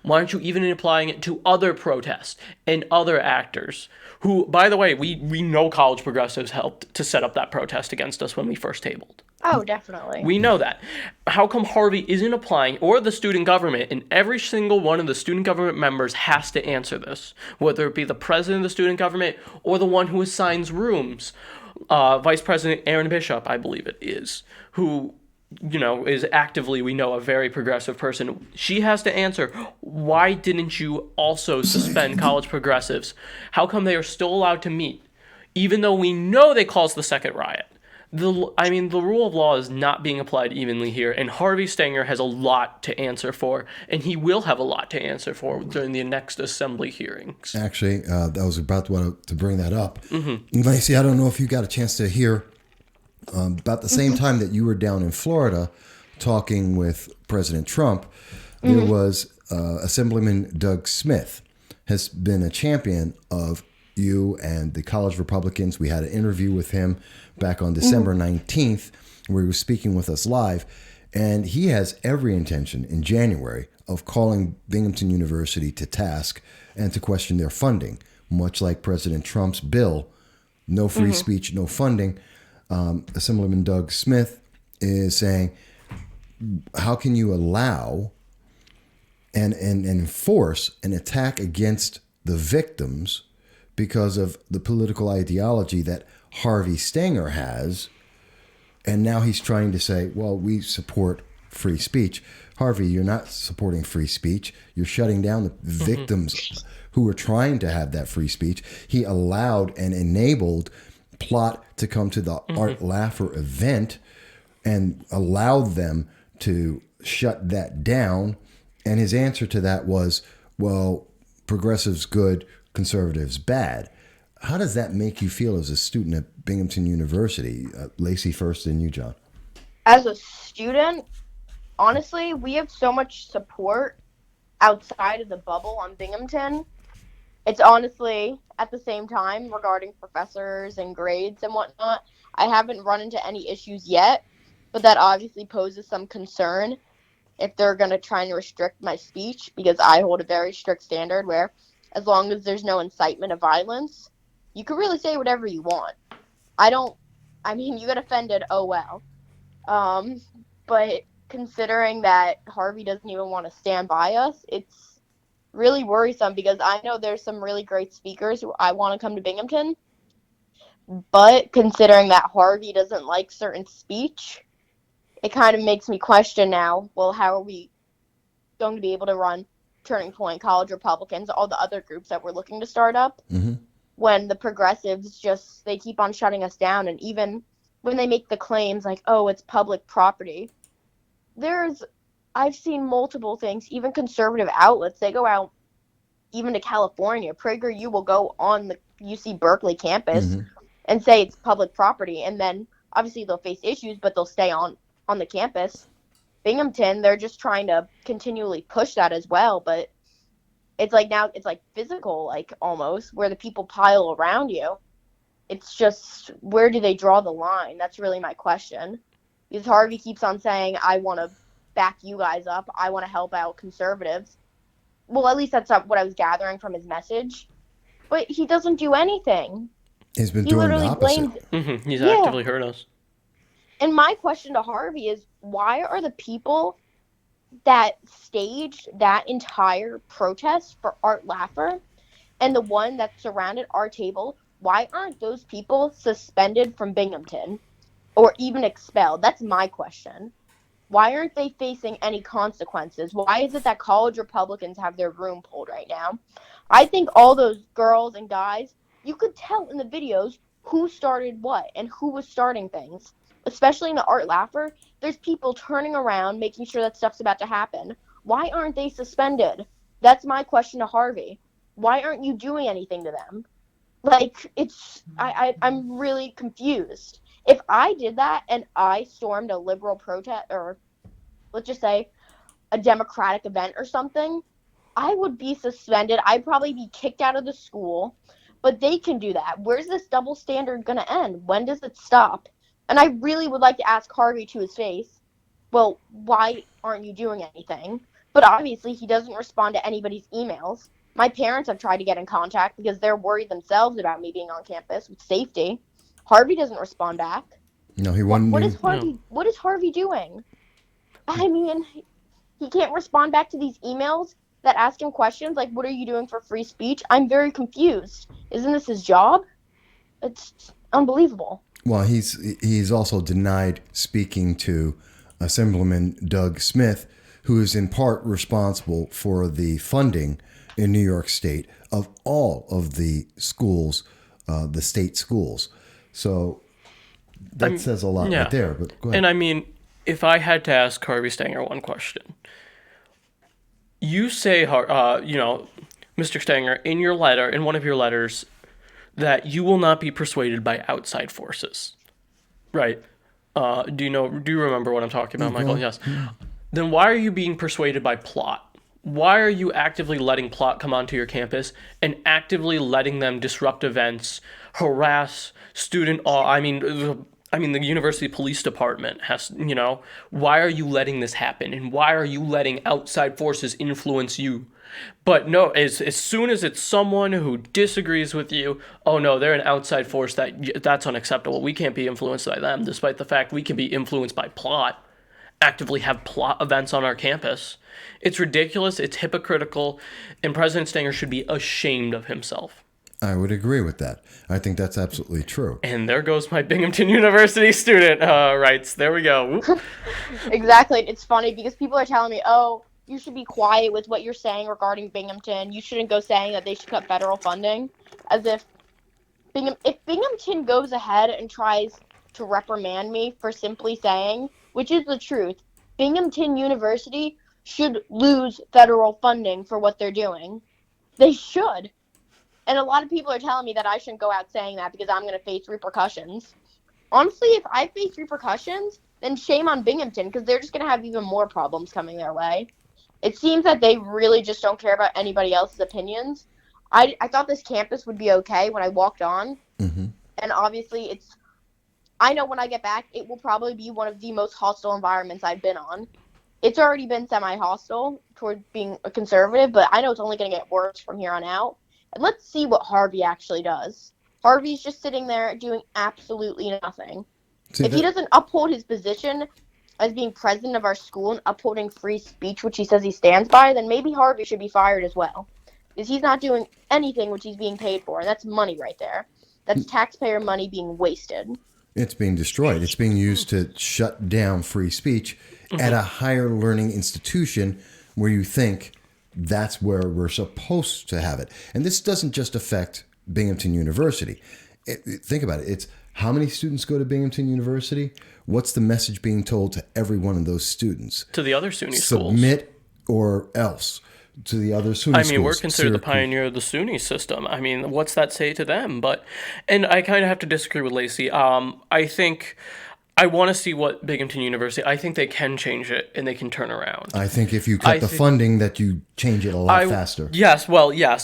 Why aren't you even applying it to other protests and other actors who, by the way, we know college progressives helped to set up that protest against us when we first tabled. Oh, definitely. We know that. How come Harvey isn't applying, or the student government, and every single one of the student government members has to answer this, whether it be the president of the student government or the one who assigns rooms, Vice President Aaron Bishop, I believe it is, who... is actively, we know, a very progressive person. She has to answer, why didn't you also suspend college progressives? How come they are still allowed to meet, even though we know they caused the second riot? The rule of law is not being applied evenly here, and Harvey Stenger has a lot to answer for, and he will have a lot to answer for during the next assembly hearings. Actually, I was about to bring that up. Mm-hmm. Lacey, I don't know if you got a chance to hear about the same time that you were down in Florida talking with President Trump, there was Assemblyman Doug Smith has been a champion of you and the college Republicans. We had an interview with him back on December 19th where he was speaking with us live, and he has every intention in January of calling Binghamton University to task and to question their funding, much like President Trump's bill, no free speech, no funding. Assemblyman Doug Smith is saying, how can you allow and enforce an attack against the victims because of the political ideology that Harvey Stenger has? And now he's trying to say, well, we support free speech. Harvey, you're not supporting free speech. You're shutting down the victims who were trying to have that free speech. He allowed and enabled plot to come to the Art Laffer event and allowed them to shut that down. And his answer to that was, well, progressives good, conservatives bad. How does that make you feel as a student at Binghamton University? Lacey first, and you, John. As a student, honestly, we have so much support outside of the bubble on Binghamton. It's honestly, at the same time, regarding professors and grades and whatnot, I haven't run into any issues yet, but that obviously poses some concern if they're going to try and restrict my speech, because I hold a very strict standard where as long as there's no incitement of violence, you can really say whatever you want. You get offended, oh well. But considering that Harvey doesn't even want to stand by us, it's really worrisome because I know there's some really great speakers who I want to come to Binghamton. But considering that Harvey doesn't like certain speech, it kind of makes me question now, well, how are we going to be able to run Turning Point, College Republicans, all the other groups that we're looking to start up, when the progressives they keep on shutting us down. And even when they make the claims like, oh, it's public property, I've seen multiple things, even conservative outlets, they go out even to California. PragerU will go on the UC Berkeley campus and say it's public property, and then obviously they'll face issues, but they'll stay on the campus. Binghamton, they're just trying to continually push that as well, but it's like now it's like physical, like almost, where the people pile around you. It's just, where do they draw the line? That's really my question. Because Harvey keeps on saying, I want to back you guys up. I want to help out conservatives. Well, at least that's not what I was gathering from his message. But he doesn't do anything. He's been doing the opposite. He's actively hurt us. And my question to Harvey is, why are the people that staged that entire protest for Art Laffer and the one that surrounded our table, why aren't those people suspended from Binghamton or even expelled? That's my question. Why aren't they facing any consequences? Why is it that college Republicans have their room pulled right now? I think all those girls and guys, you could tell in the videos who started what and who was starting things. Especially in the Art Laffer, there's people turning around, making sure that stuff's about to happen. Why aren't they suspended? That's my question to Harvey. Why aren't you doing anything to them? Like, I'm really confused. If I did that and I stormed a liberal protest, or let's just say a Democratic event or something, I would be suspended. I'd probably be kicked out of the school. But they can do that. Where's this double standard going to end? When does it stop? And I really would like to ask Harvey to his face, well, why aren't you doing anything? But obviously he doesn't respond to anybody's emails. My parents have tried to get in contact because they're worried themselves about me being on campus with safety. Harvey doesn't respond back. No, he won. What is Harvey doing? I mean, he can't respond back to these emails that ask him questions like, what are you doing for free speech? I'm very confused. Isn't this his job? It's unbelievable. Well, he's also denied speaking to Assemblyman Doug Smith, who is in part responsible for the funding in New York State of all of the schools, the state schools. So that says a lot right there. But go ahead. And I mean, if I had to ask Harvey Stenger one question, you say, Mr. Stenger, in your letter, in one of your letters, that you will not be persuaded by outside forces, right? Do you remember what I'm talking about, Michael? Yes. Then why are you being persuaded by plot? Why are you actively letting plot come onto your campus and actively letting them disrupt events, harass student? The university police department has, why are you letting this happen? And why are you letting outside forces influence you? But no, as soon as it's someone who disagrees with you, oh no, they're an outside force, that's unacceptable. We can't be influenced by them, despite the fact we can be influenced by plot, actively have plot events on our campus. It's ridiculous, it's hypocritical, and President Stenger should be ashamed of himself. I would agree with that. I think that's absolutely true. And there goes my Binghamton University student rights. There we go. Exactly. It's funny because people are telling me, oh, you should be quiet with what you're saying regarding Binghamton. You shouldn't go saying that they should cut federal funding. As if Binghamton goes ahead and tries to reprimand me for simply saying, which is the truth, Binghamton University should lose federal funding for what they're doing. They should. And a lot of people are telling me that I shouldn't go out saying that because I'm going to face repercussions. Honestly, if I face repercussions, then shame on Binghamton because they're just going to have even more problems coming their way. It seems that they really just don't care about anybody else's opinions. I thought this campus would be okay when I walked on. Mm-hmm. And obviously, I know when I get back, it will probably be one of the most hostile environments I've been on. It's already been semi-hostile toward being a conservative, but I know it's only going to get worse from here on out. And let's see what Harvey actually does. Harvey's just sitting there doing absolutely nothing. See, If he doesn't uphold his position as being president of our school and upholding free speech, which he says he stands by, then maybe Harvey should be fired as well. Because he's not doing anything which he's being paid for, and that's money right there. That's taxpayer money being wasted. It's being destroyed. It's being used to shut down free speech at a higher learning institution where you think that's where we're supposed to have it. And this doesn't just affect Binghamton University. Think about it. It's how many students go to Binghamton University? What's the message being told to every one of those students? To the other SUNY schools. Submit or else. To the other SUNY schools. I mean, we're considered the pioneer of the SUNY system. I mean, what's that say to them? And I kind of have to disagree with Lacey. I think I want to see what Binghamton University. I think they can change it and they can turn around. I think if you cut the funding, that you change it a lot faster. Yes,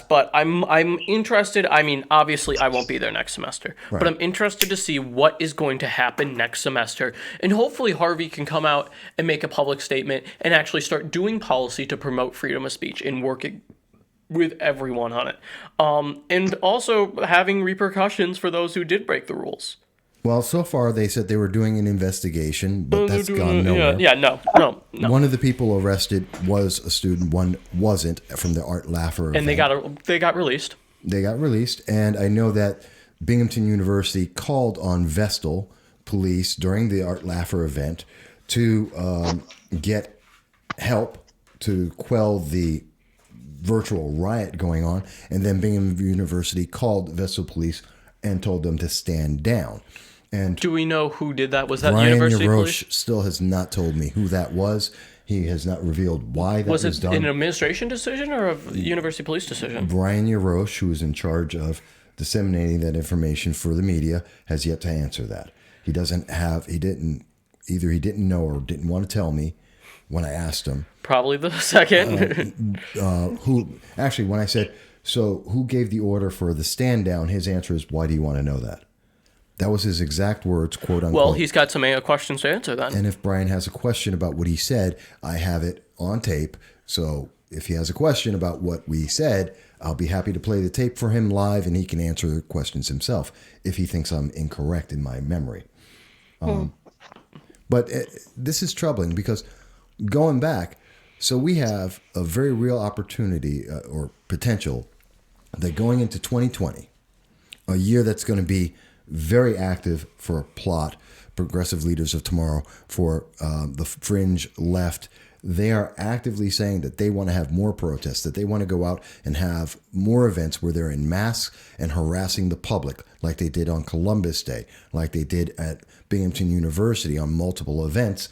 but I'm interested. I mean, obviously, I won't be there next semester, but I'm interested to see what is going to happen next semester, and hopefully Harvey can come out and make a public statement and actually start doing policy to promote freedom of speech and working with everyone on it, and also having repercussions for those who did break the rules. Well, so far they said they were doing an investigation, but that's gone nowhere. No. One of the people arrested was a student, one wasn't, from the Art Laffer event. And they got released. They got released, and I know that Binghamton University called on Vestal police during the Art Laffer event to get help to quell the virtual riot going on, and then Binghamton University called Vestal police and told them to stand down. And do we know who did that? Was that Brian University Yarosh police? Still has not told me who that was. He has not revealed why that was done. Was it an administration decision or a university police decision? Brian Yarosh, who is in charge of disseminating that information for the media, has yet to answer that. He didn't know or didn't want to tell me when I asked him. Probably the second. When I said, so who gave the order for the stand down, his answer is, why do you want to know that? That was his exact words, quote unquote. Well, he's got some questions to answer then. And if Brian has a question about what he said, I have it on tape. So if he has a question about what we said, I'll be happy to play the tape for him live, and he can answer the questions himself if he thinks I'm incorrect in my memory. But this is troubling because going back, so we have a very real opportunity or potential that going into 2020, a year that's going to be very active for plot, progressive leaders of tomorrow, for the fringe left. They are actively saying that they want to have more protests, that they want to go out and have more events where they're in masks and harassing the public, like they did on Columbus Day, like they did at Binghamton University on multiple events,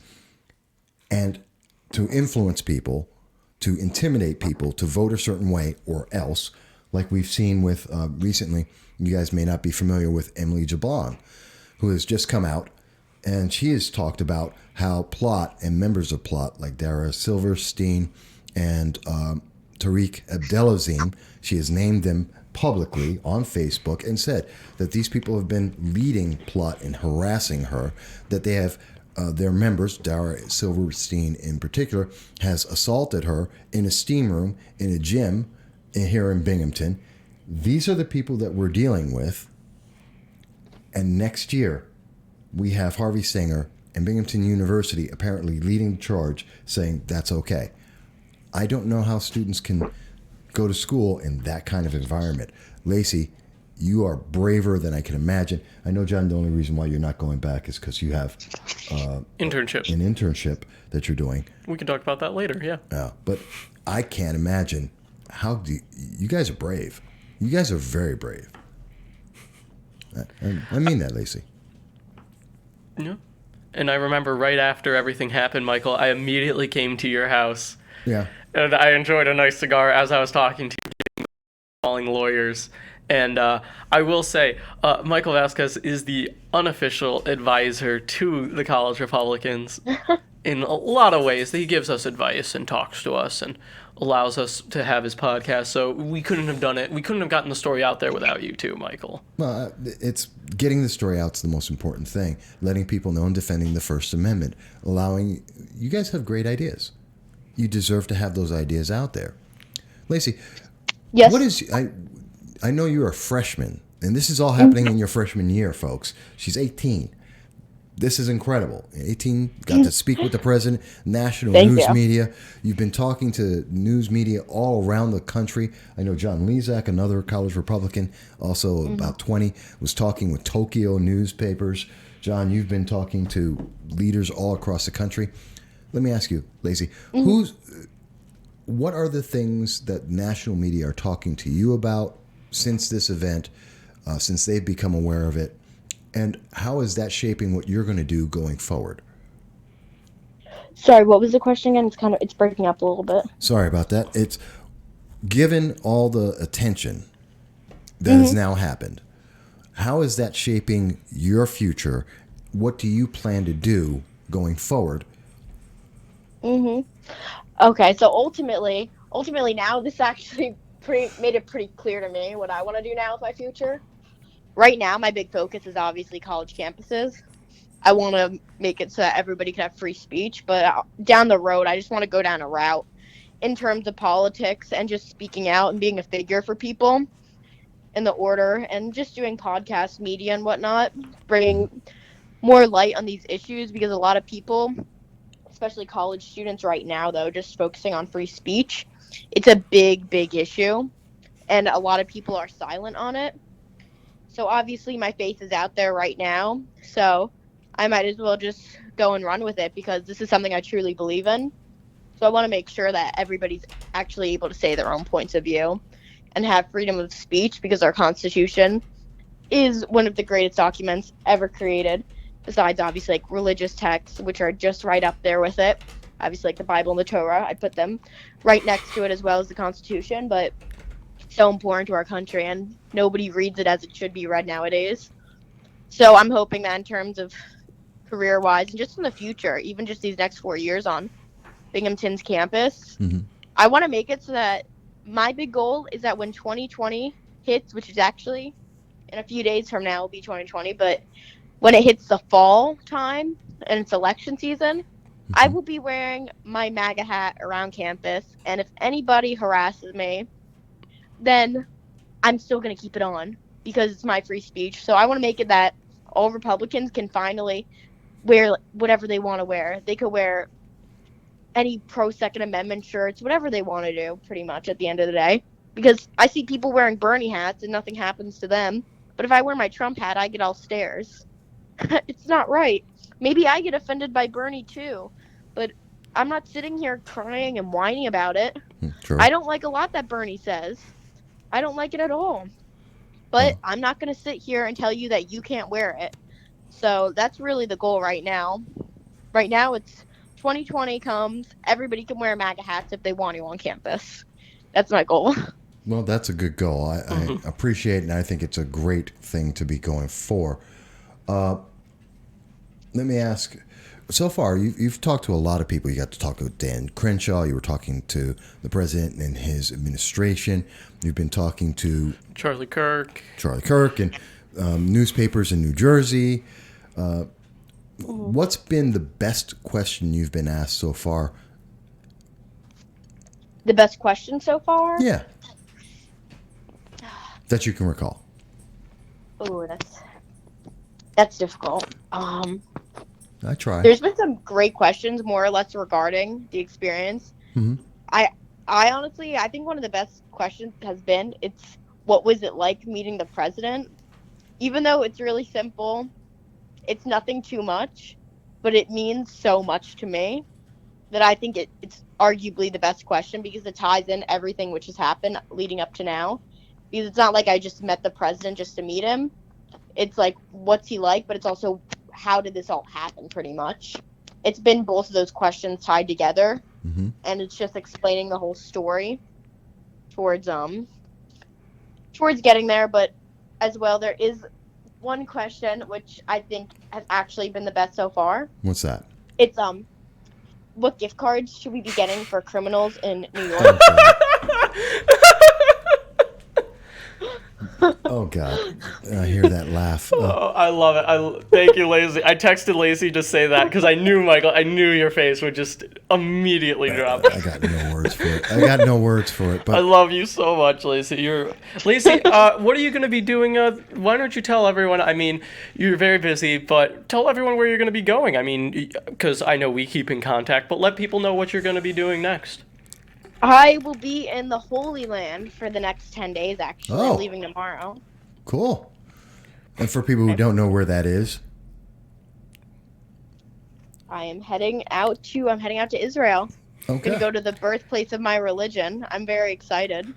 and to influence people, to intimidate people to vote a certain way or else, like we've seen with recently. You guys may not be familiar with Emily Jablon, who has just come out, and she has talked about how Plot and members of Plot, like Dara Silverstein and Tariq Abdelazim, she has named them publicly on Facebook and said that these people have been leading Plot and harassing her, that they have their members, Dara Silverstein in particular, has assaulted her in a steam room in a gym here in Binghamton. These are the people that we're dealing with. And next year, we have Harvey Singer and Binghamton University apparently leading the charge saying that's okay. I don't know how students can go to school in that kind of environment. Lacey, you are braver than I can imagine. I know, John, the only reason why you're not going back is because you have an internship that you're doing. We can talk about that later, yeah. Yeah, but I can't imagine you guys are brave. You guys are very brave. I mean that, Lacey. Yeah. And I remember right after everything happened, Michael, I immediately came to your house. Yeah. And I enjoyed a nice cigar as I was talking to you, calling lawyers. And I will say, Michael Vasquez is the unofficial advisor to the college Republicans in a lot of ways. He gives us advice and talks to us and allows us to have his podcast. So we couldn't have done it. We couldn't have gotten the story out there without you too, Michael. Well, it's getting the story out is the most important thing. Letting people know and defending the First Amendment. You guys have great ideas. You deserve to have those ideas out there. Lacey, yes. I know you're a freshman And this is all happening in your freshman year, folks. She's 18. This is incredible. 18, got to speak with the president, national news media. You've been talking to news media all around the country. I know John Lezak, another college Republican, also about 20, was talking with Tokyo newspapers. John, you've been talking to leaders all across the country. Let me ask you, Lacey, what are the things that national media are talking to you about since this event, since they've become aware of it? And how is that shaping what you're going to do going forward? Sorry, what was the question again? It's breaking up a little bit. Sorry about that. It's given all the attention that has now happened. How is that shaping your future? What do you plan to do going forward? Okay, so ultimately now this actually made it pretty clear to me what I want to do now with my future. Right now, my big focus is obviously college campuses. I want to make it so that everybody can have free speech, but down the road, I just want to go down a route in terms of politics and just speaking out and being a figure for people in the order and just doing podcast media and whatnot, bringing more light on these issues because a lot of people, especially college students right now, though, just focusing on free speech, it's a big, big issue, and a lot of people are silent on it. So obviously my face is out there right now, so I might as well just go and run with it because this is something I truly believe in. So I want to make sure that everybody's actually able to say their own points of view and have freedom of speech because our Constitution is one of the greatest documents ever created, besides obviously like religious texts, which are just right up there with it. Obviously like the Bible and the Torah, I'd put them right next to it as well as the Constitution, but so important to our country and nobody reads it as it should be read nowadays. So I'm hoping that in terms of career wise and just in the future, even just these next 4 years on Binghamton's campus, I want to make it so that my big goal is that when 2020 hits, which is actually in a few days from now will be 2020, but when it hits the fall time and it's election season, I will be wearing my MAGA hat around campus, and if anybody harasses me, then I'm still going to keep it on because it's my free speech. So I want to make it that all Republicans can finally wear whatever they want to wear. They could wear any pro-Second Amendment shirts, whatever they want to do, pretty much at the end of the day. Because I see people wearing Bernie hats and nothing happens to them. But if I wear my Trump hat, I get all stares. It's not right. Maybe I get offended by Bernie too. But I'm not sitting here crying and whining about it. True. I don't like a lot that Bernie says. I don't like it at all. But I'm not going to sit here and tell you that you can't wear it. So that's really the goal right now. Right now it's 2020 comes, everybody can wear MAGA hats if they want to on campus. That's my goal. Well, that's a good goal. I appreciate it, and I think it's a great thing to be going for. Let me ask, so far, you've talked to a lot of people. You got to talk to Dan Crenshaw. You were talking to the president and his administration. You've been talking to Charlie Kirk, and newspapers in New Jersey. What's been the best question you've been asked so far? The best question so far? Yeah. That you can recall. Oh, that's difficult. I try. There's been some great questions, more or less, regarding the experience. I honestly, I think one of the best questions has been, it's what was it like meeting the president? Even though it's really simple, it's nothing too much, but it means so much to me that I think it's arguably the best question because it ties in everything which has happened leading up to now. Because it's not like I just met the president just to meet him. It's like, what's he like? But it's also, how did this all happen, pretty much? It's been both of those questions tied together, and it's just explaining the whole story towards getting there. But as well, there is one question which I think has actually been the best so far. What's that? It's what gift cards should we be getting for criminals in New York? Oh God, I hear that laugh. Oh, I love it. Thank you, Lacey. I texted Lacey to say that because I knew, Michael, I knew your face would just immediately drop. I got no words for it. But I love you so much, Lacey. Lacey. What are you going to be doing? Why don't you tell everyone? I mean, you're very busy, but tell everyone where you're going to be going. I mean, because I know we keep in contact, but let people know what you're going to be doing next. I will be in the Holy Land for the next 10 days, actually. Oh. I'm leaving tomorrow. cool. And for people who don't know where that is, I'm heading out to Israel. I'm okay, going to go to the birthplace of my religion. I'm very excited.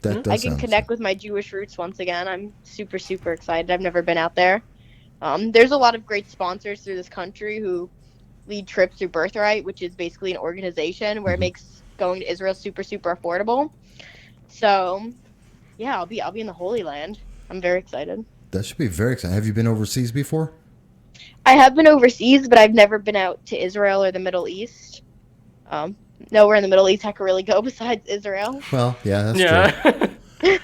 that does I can sound connect with my Jewish roots once again. I'm super, super excited. I've never been out there. There's a lot of great sponsors through this country who lead trips through Birthright, which is basically an organization where it makes going to Israel super, super affordable. So, yeah, I'll be in the Holy Land. I'm very excited. That should be very exciting. Have you been overseas before? I have been overseas, but I've never been out to Israel or the Middle East. Nowhere in the Middle East I could really go besides Israel. Well, yeah, that's true.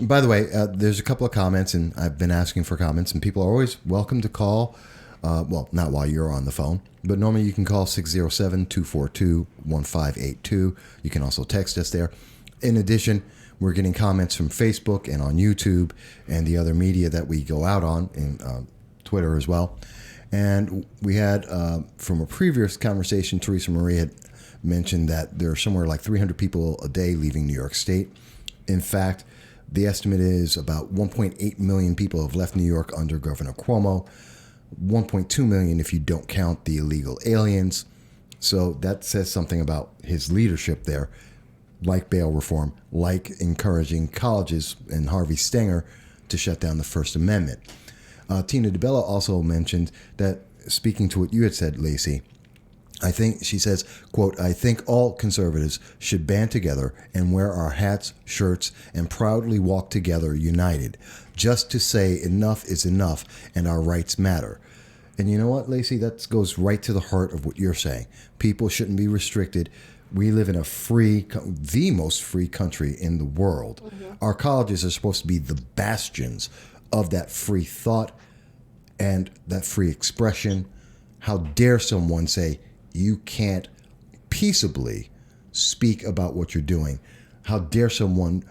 By the way, there's a couple of comments, and I've been asking for comments, and people are always welcome to call. Well, not while you're on the phone, but normally you can call 607-242-1582. You can also text us there. In addition, we're getting comments from Facebook and on YouTube and the other media that we go out on, in Twitter as well. And we had, from a previous conversation, Teresa Marie had mentioned that there are somewhere like 300 people a day leaving New York State. In fact, the estimate is about 1.8 million people have left New York under Governor Cuomo. 1.2 million if you don't count the illegal aliens. So that says something about his leadership there, like bail reform, like encouraging colleges and Harvey Stenger to shut down the First Amendment. Tina DeBella also mentioned that, speaking to what you had said, Lacey, she says, quote, I think all conservatives should band together and wear our hats, shirts, and proudly walk together united, just to say enough is enough and our rights matter. And you know what, Lacey? That goes right to the heart of what you're saying. People shouldn't be restricted. We live in the most free country in the world. Mm-hmm. Our colleges are supposed to be the bastions of that free thought and that free expression. How dare someone say you can't peaceably speak about what you're doing? How dare someone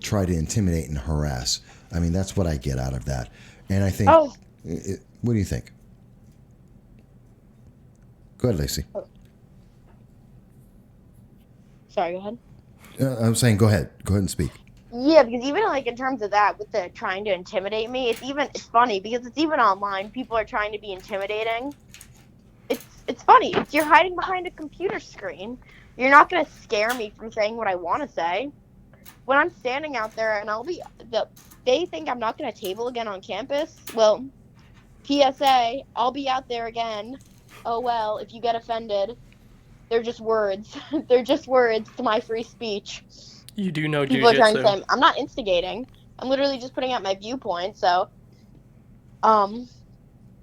try to intimidate and harass? I mean, that's what I get out of that. And I think, what do you think? Go ahead, Lacey. Sorry, go ahead. I'm saying go ahead. Go ahead and speak. Yeah, because even like in terms of that, with the trying to intimidate me, it's funny because it's even online. People are trying to be intimidating. It's funny. You're hiding behind a computer screen. You're not going to scare me from saying what I want to say. When I'm standing out there and they think I'm not going to table again on campus. Well, PSA, I'll be out there again. Oh, well, if you get offended, they're just words. They're just words to my free speech. You do know People are trying to jujitsu. say I'm not instigating. I'm literally just putting out my viewpoint. So,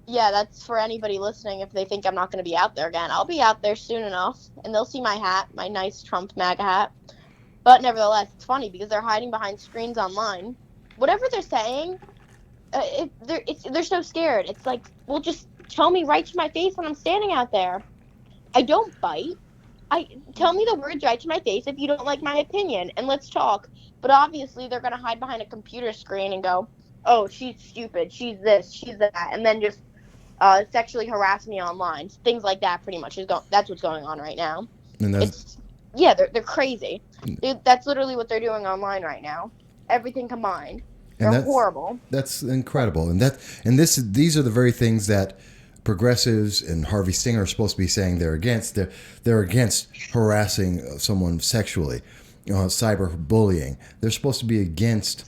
yeah, that's for anybody listening. If they think I'm not going to be out there again, I'll be out there soon enough, and they'll see my hat, my nice Trump MAGA hat. But nevertheless, it's funny because they're hiding behind screens online. Whatever they're saying, they're so scared. It's like, well, just tell me right to my face when I'm standing out there. I don't bite. Tell me the words right to my face if you don't like my opinion, and let's talk. But obviously, they're going to hide behind a computer screen and go, oh, she's stupid, she's this, she's that, and then just sexually harass me online. Things like that pretty much that's what's going on right now. And they're crazy. That's literally what they're doing online right now. Everything combined. They're horrible. That's incredible. These are the very things that progressives and Harvey Stenger are supposed to be saying they're against. They're against harassing someone sexually, cyberbullying. They're supposed to be against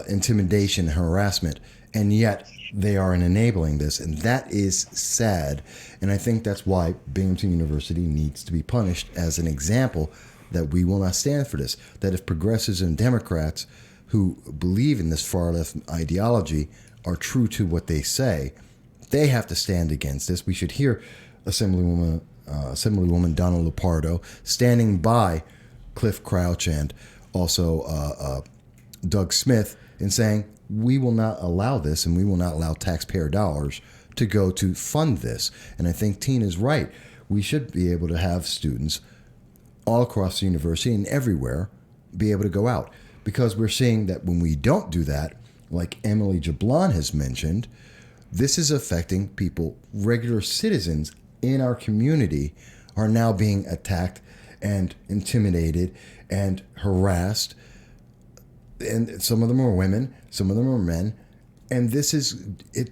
intimidation and harassment, and yet they are enabling this, and that is sad. And I think that's why Binghamton University needs to be punished as an example that we will not stand for this. That if progressives and Democrats who believe in this far left ideology are true to what they say, they have to stand against this. We should hear Assemblywoman Donna Lupardo standing by Cliff Crouch and also Doug Smith in saying, we will not allow this, and we will not allow taxpayer dollars to go to fund this. And I think Tina's right. We should be able to have students all across the university and everywhere be able to go out, because we're seeing that when we don't do that, like Emily Jablon has mentioned, this is affecting people, regular citizens in our community are now being attacked and intimidated and harassed. And some of them are women, some of them are men. And this is it.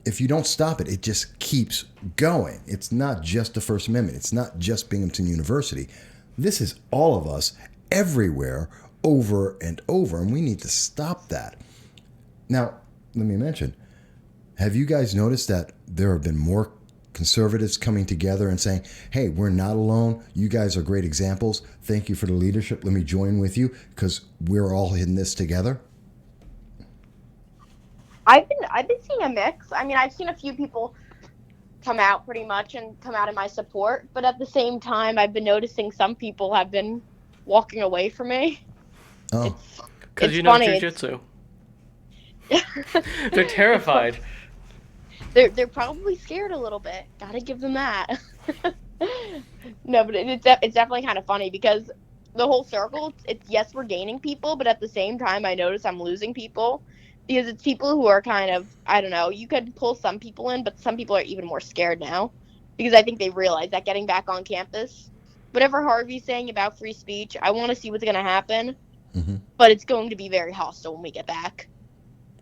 If you don't stop it, it just keeps going. It's not just the First Amendment. It's not just Binghamton University. This is all of us everywhere, over and over, and we need to stop that. Now, let me mention, have you guys noticed that there have been more conservatives coming together and saying, hey, we're not alone. You guys are great examples. Thank you for the leadership. Let me join with you because we're all in this together. I've been seeing a mix. I mean, I've seen a few people come out pretty much and come out in my support, but at the same time, I've been noticing some people have been walking away from me. Oh, because you know jujitsu. They're terrified. They're probably scared a little bit. Gotta give them that. No, but it's definitely kind of funny because the whole circle, it's yes, we're gaining people, but at the same time, I notice I'm losing people because it's people who are kind of, I don't know, you could pull some people in, but some people are even more scared now because I think they realize that getting back on campus, whatever Harvey's saying about free speech, I want to see what's going to happen, but it's going to be very hostile when we get back.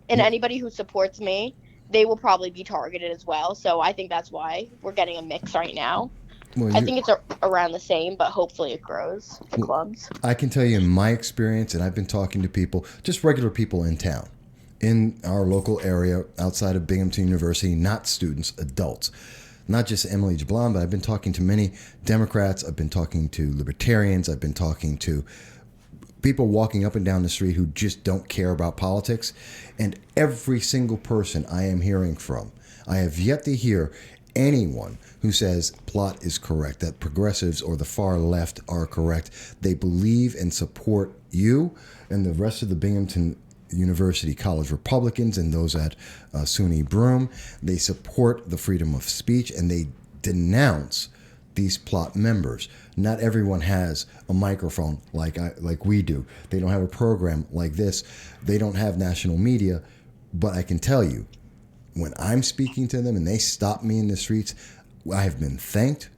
And anybody who supports me, they will probably be targeted as well. So I think that's why we're getting a mix right now. Well, I think it's around the same, but hopefully it grows, the clubs. I can tell you in my experience, and I've been talking to people, just regular people in town, in our local area, outside of Binghamton University, not students, adults. Not just Emily Jablon, but I've been talking to many Democrats. I've been talking to libertarians. I've been talking to people walking up and down the street who just don't care about politics. And every single person I am hearing from, I have yet to hear anyone who says plot is correct, that progressives or the far left are correct. They believe and support you and the rest of the Binghamton University College Republicans and those at SUNY Broome. They support the freedom of speech and they denounce these plot members. Not everyone has a microphone like we do. They don't have a program like this. They don't have national media. But I can tell you, when I'm speaking to them and they stop me in the streets, I have been thanked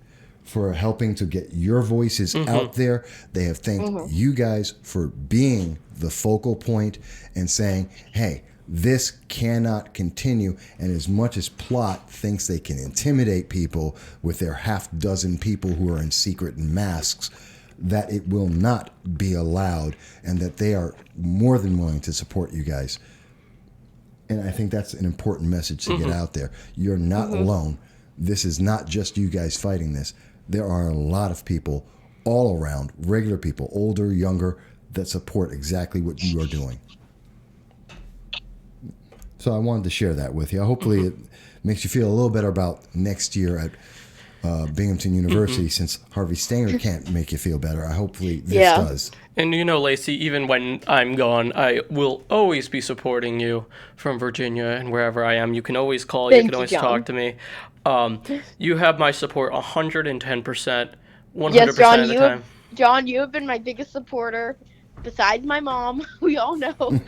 for helping to get your voices out there. They have thanked you guys for being the focal point and saying, hey, this cannot continue. And as much as Plot thinks they can intimidate people with their half dozen people who are in secret masks, that it will not be allowed and that they are more than willing to support you guys. And I think that's an important message to get out there. You're not alone. This is not just you guys fighting this. There are a lot of people all around, regular people, older, younger, that support exactly what you are doing. So I wanted to share that with you. Hopefully it makes you feel a little better about next year at Binghamton University, since Harvey Stanger can't make you feel better. Hopefully this does. And you know, Lacey, even when I'm gone, I will always be supporting you from Virginia and wherever I am. You can always call. You can always talk to me. You have my support 110%, 100% yes, John, of the time. John, you have been my biggest supporter. Besides my mom, we all know.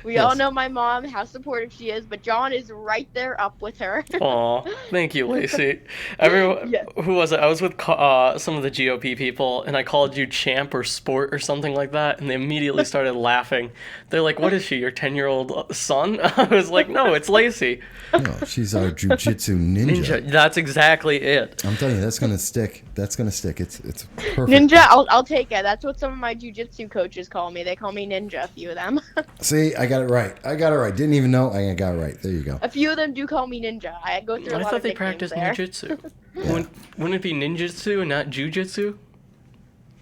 We all know my mom, how supportive she is, but John is right there up with her. Aw, thank you, Lacey. Everyone, who was it? I was with some of the GOP people, and I called you champ or sport or something like that, and they immediately started laughing. They're like, what is she, your 10-year-old son? I was like, no, it's Lacey. No, she's our jujitsu ninja. That's exactly it. I'm telling you, that's gonna stick. That's gonna stick. It's perfect. Ninja, I'll take it. That's what some of my jujitsu coaches call me. They call me Ninja, a few of them. See, I got it right. Didn't even know. I got it right. There you go. A few of them do call me Ninja. I go through a lot of I thought they nicknames practiced there. ninjutsu. Wouldn't it be ninjutsu and not jujitsu?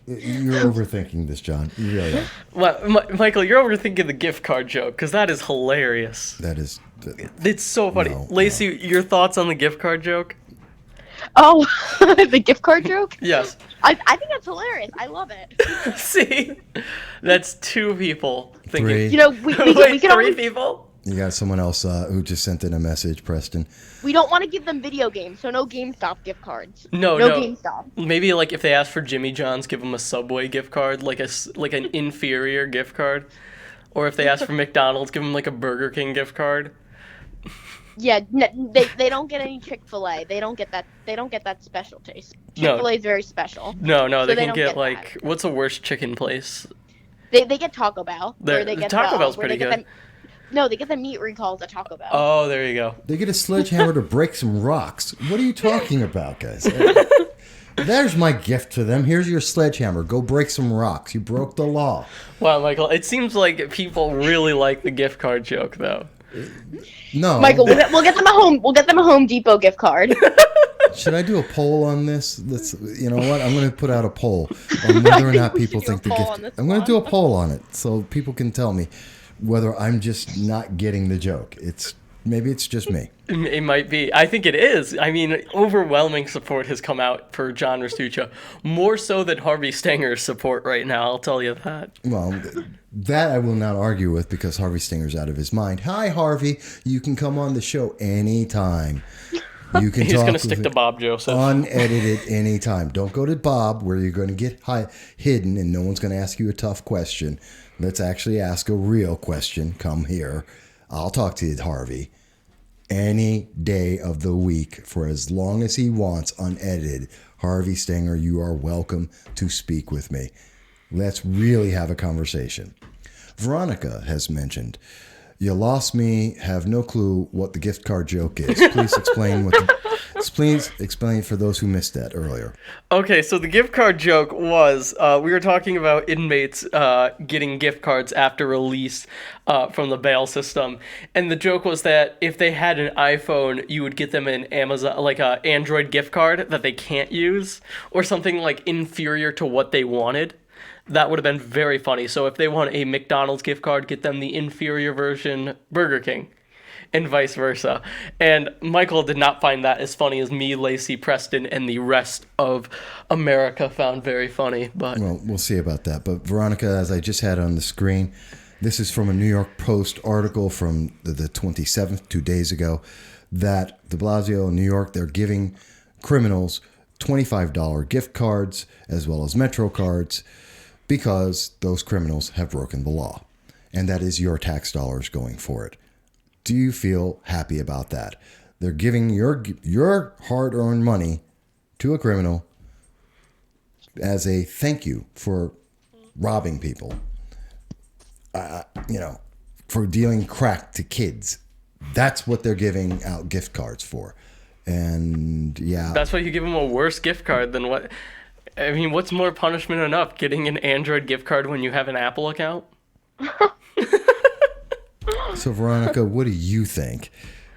You're overthinking this, John. You really are. Well, Michael, you're overthinking the gift card joke, because that is hilarious. That is... It's so funny. No, Lacey, your thoughts on the gift card joke? Oh, the gift card joke? Yes. I think that's hilarious. I love it. See? That's two people thinking. Three. You know, we Wait, can three only, people? You got someone else who just sent in a message, Preston. we don't want to give them video games, so no GameStop gift cards. No. GameStop. Maybe like if they ask for Jimmy John's, give them a Subway gift card, like an inferior gift card. Or if they ask for McDonald's, give them like a Burger King gift card. Yeah, they don't get any Chick-fil-A. They don't get that. They don't get that special taste. Chick-fil-A is very special. No, So they they can don't get get like that. what's the worst chicken place? They get Taco Bell. They're- Or they get Taco Bell's where pretty they get good. No, they get the meat recalls at Taco Bell. Oh, there you go. They get a sledgehammer to break some rocks. What are you talking about, guys? There's my gift to them. Here's your sledgehammer. Go break some rocks. You broke the law. Wow, Michael, it seems like people really like the gift card joke, though. No. Michael, we'll get them a home. We'll get them a Home Depot gift card. Should I do a poll on this? You know what? I'm going to put out a poll on whether or not we people should do a think the poll gift. on this I'm going to one. do a poll on it so people can tell me whether I'm just not getting the joke. Maybe it's just me. It might be. I think it is. I mean, overwhelming support has come out for John Restuccia. More so than Harvey Stenger's support right now, I'll tell you that. Well, that I will not argue with because Harvey Stinger's out of his mind. Hi, Harvey. You can come on the show anytime. You can He's talk going to with stick it to Bob Joseph. unedited anytime. Don't go to Bob where you're going to get hidden and no one's going to ask you a tough question. Let's actually ask a real question. Come here. I'll talk to you, Harvey. Any day of the week for as long as he wants, unedited. Harvey Stenger, you are welcome to speak with me. Let's really have a conversation. Veronica has mentioned, you lost me, have no clue what the gift card joke is. Please explain please explain for those who missed that earlier. Okay, so the gift card joke was we were talking about inmates getting gift cards after release from the bail system, and the joke was that if they had an iPhone, you would get them an Amazon, like a Android gift card that they can't use, or something like inferior to what they wanted. That would have been very funny. So if they want a McDonald's gift card, get them the inferior version Burger King. And vice versa. And Michael did not find that as funny as me, Lacey, Preston, and the rest of America found very funny. But Well, we'll see about that. But Veronica, as I just had on the screen, this is from a New York Post article from the 27th, 2 days ago, that de Blasio in New York, they're giving criminals $25 gift cards as well as Metro cards because those criminals have broken the law. And that is your tax dollars going for it. Do you feel happy about that? They're giving your hard-earned money to a criminal as a thank you for robbing people, for dealing crack to kids. That's what they're giving out gift cards for. And yeah, that's why you give them a worse gift card than what... I mean, what's more punishment enough? Getting an Android gift card when you have an Apple account? So Veronica, what do you think?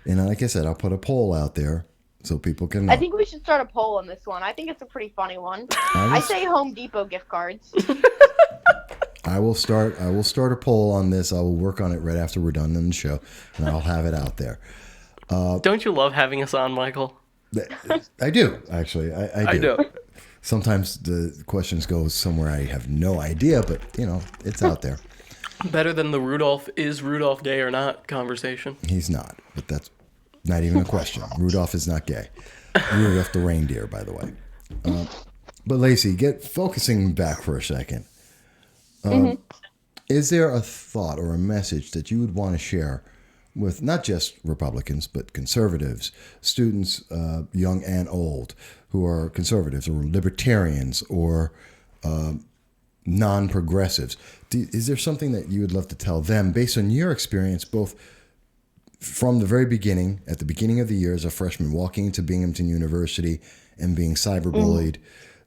And like I said, I'll put a poll out there so people can know. I think we should start a poll on this one. I think it's a pretty funny one. I say Home Depot gift cards. I will start a poll on this. I will work on it right after we're done in the show, and I'll have it out there. Don't you love having us on, Michael? I do, actually. I do. I do. Sometimes the questions go somewhere I have no idea, but, it's out there. Better than the Rudolph gay or not conversation. He's not, but that's not even a question. Rudolph is not gay. Rudolph the reindeer, by the way. But Lacey, focusing back for a second. Is there a thought or a message that you would want to share with not just Republicans, but conservatives, students, young and old, who are conservatives or libertarians or non-progressives? Is there something that you would love to tell them based on your experience, both from the very beginning, at the beginning of the year as a freshman, walking into Binghamton University and being cyberbullied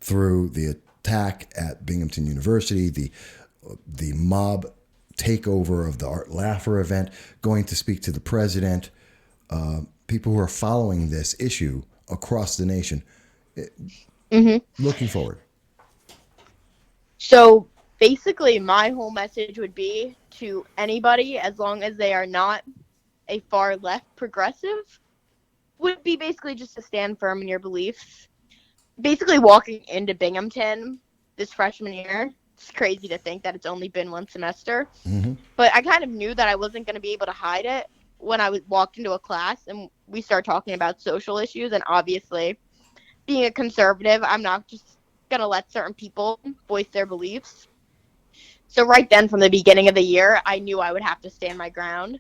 through the attack at Binghamton University, the mob takeover of the Laffer event, going to speak to the president, people who are following this issue across the nation, looking forward? So basically, my whole message would be to anybody, as long as they are not a far left progressive, would be basically just to stand firm in your beliefs. Basically, walking into Binghamton this freshman year, it's crazy to think that it's only been one semester. Mm-hmm. But I kind of knew that I wasn't going to be able to hide it when I walked into a class and we start talking about social issues. And obviously, being a conservative, I'm not just going to let certain people voice their beliefs. So right then, from the beginning of the year, I knew I would have to stand my ground.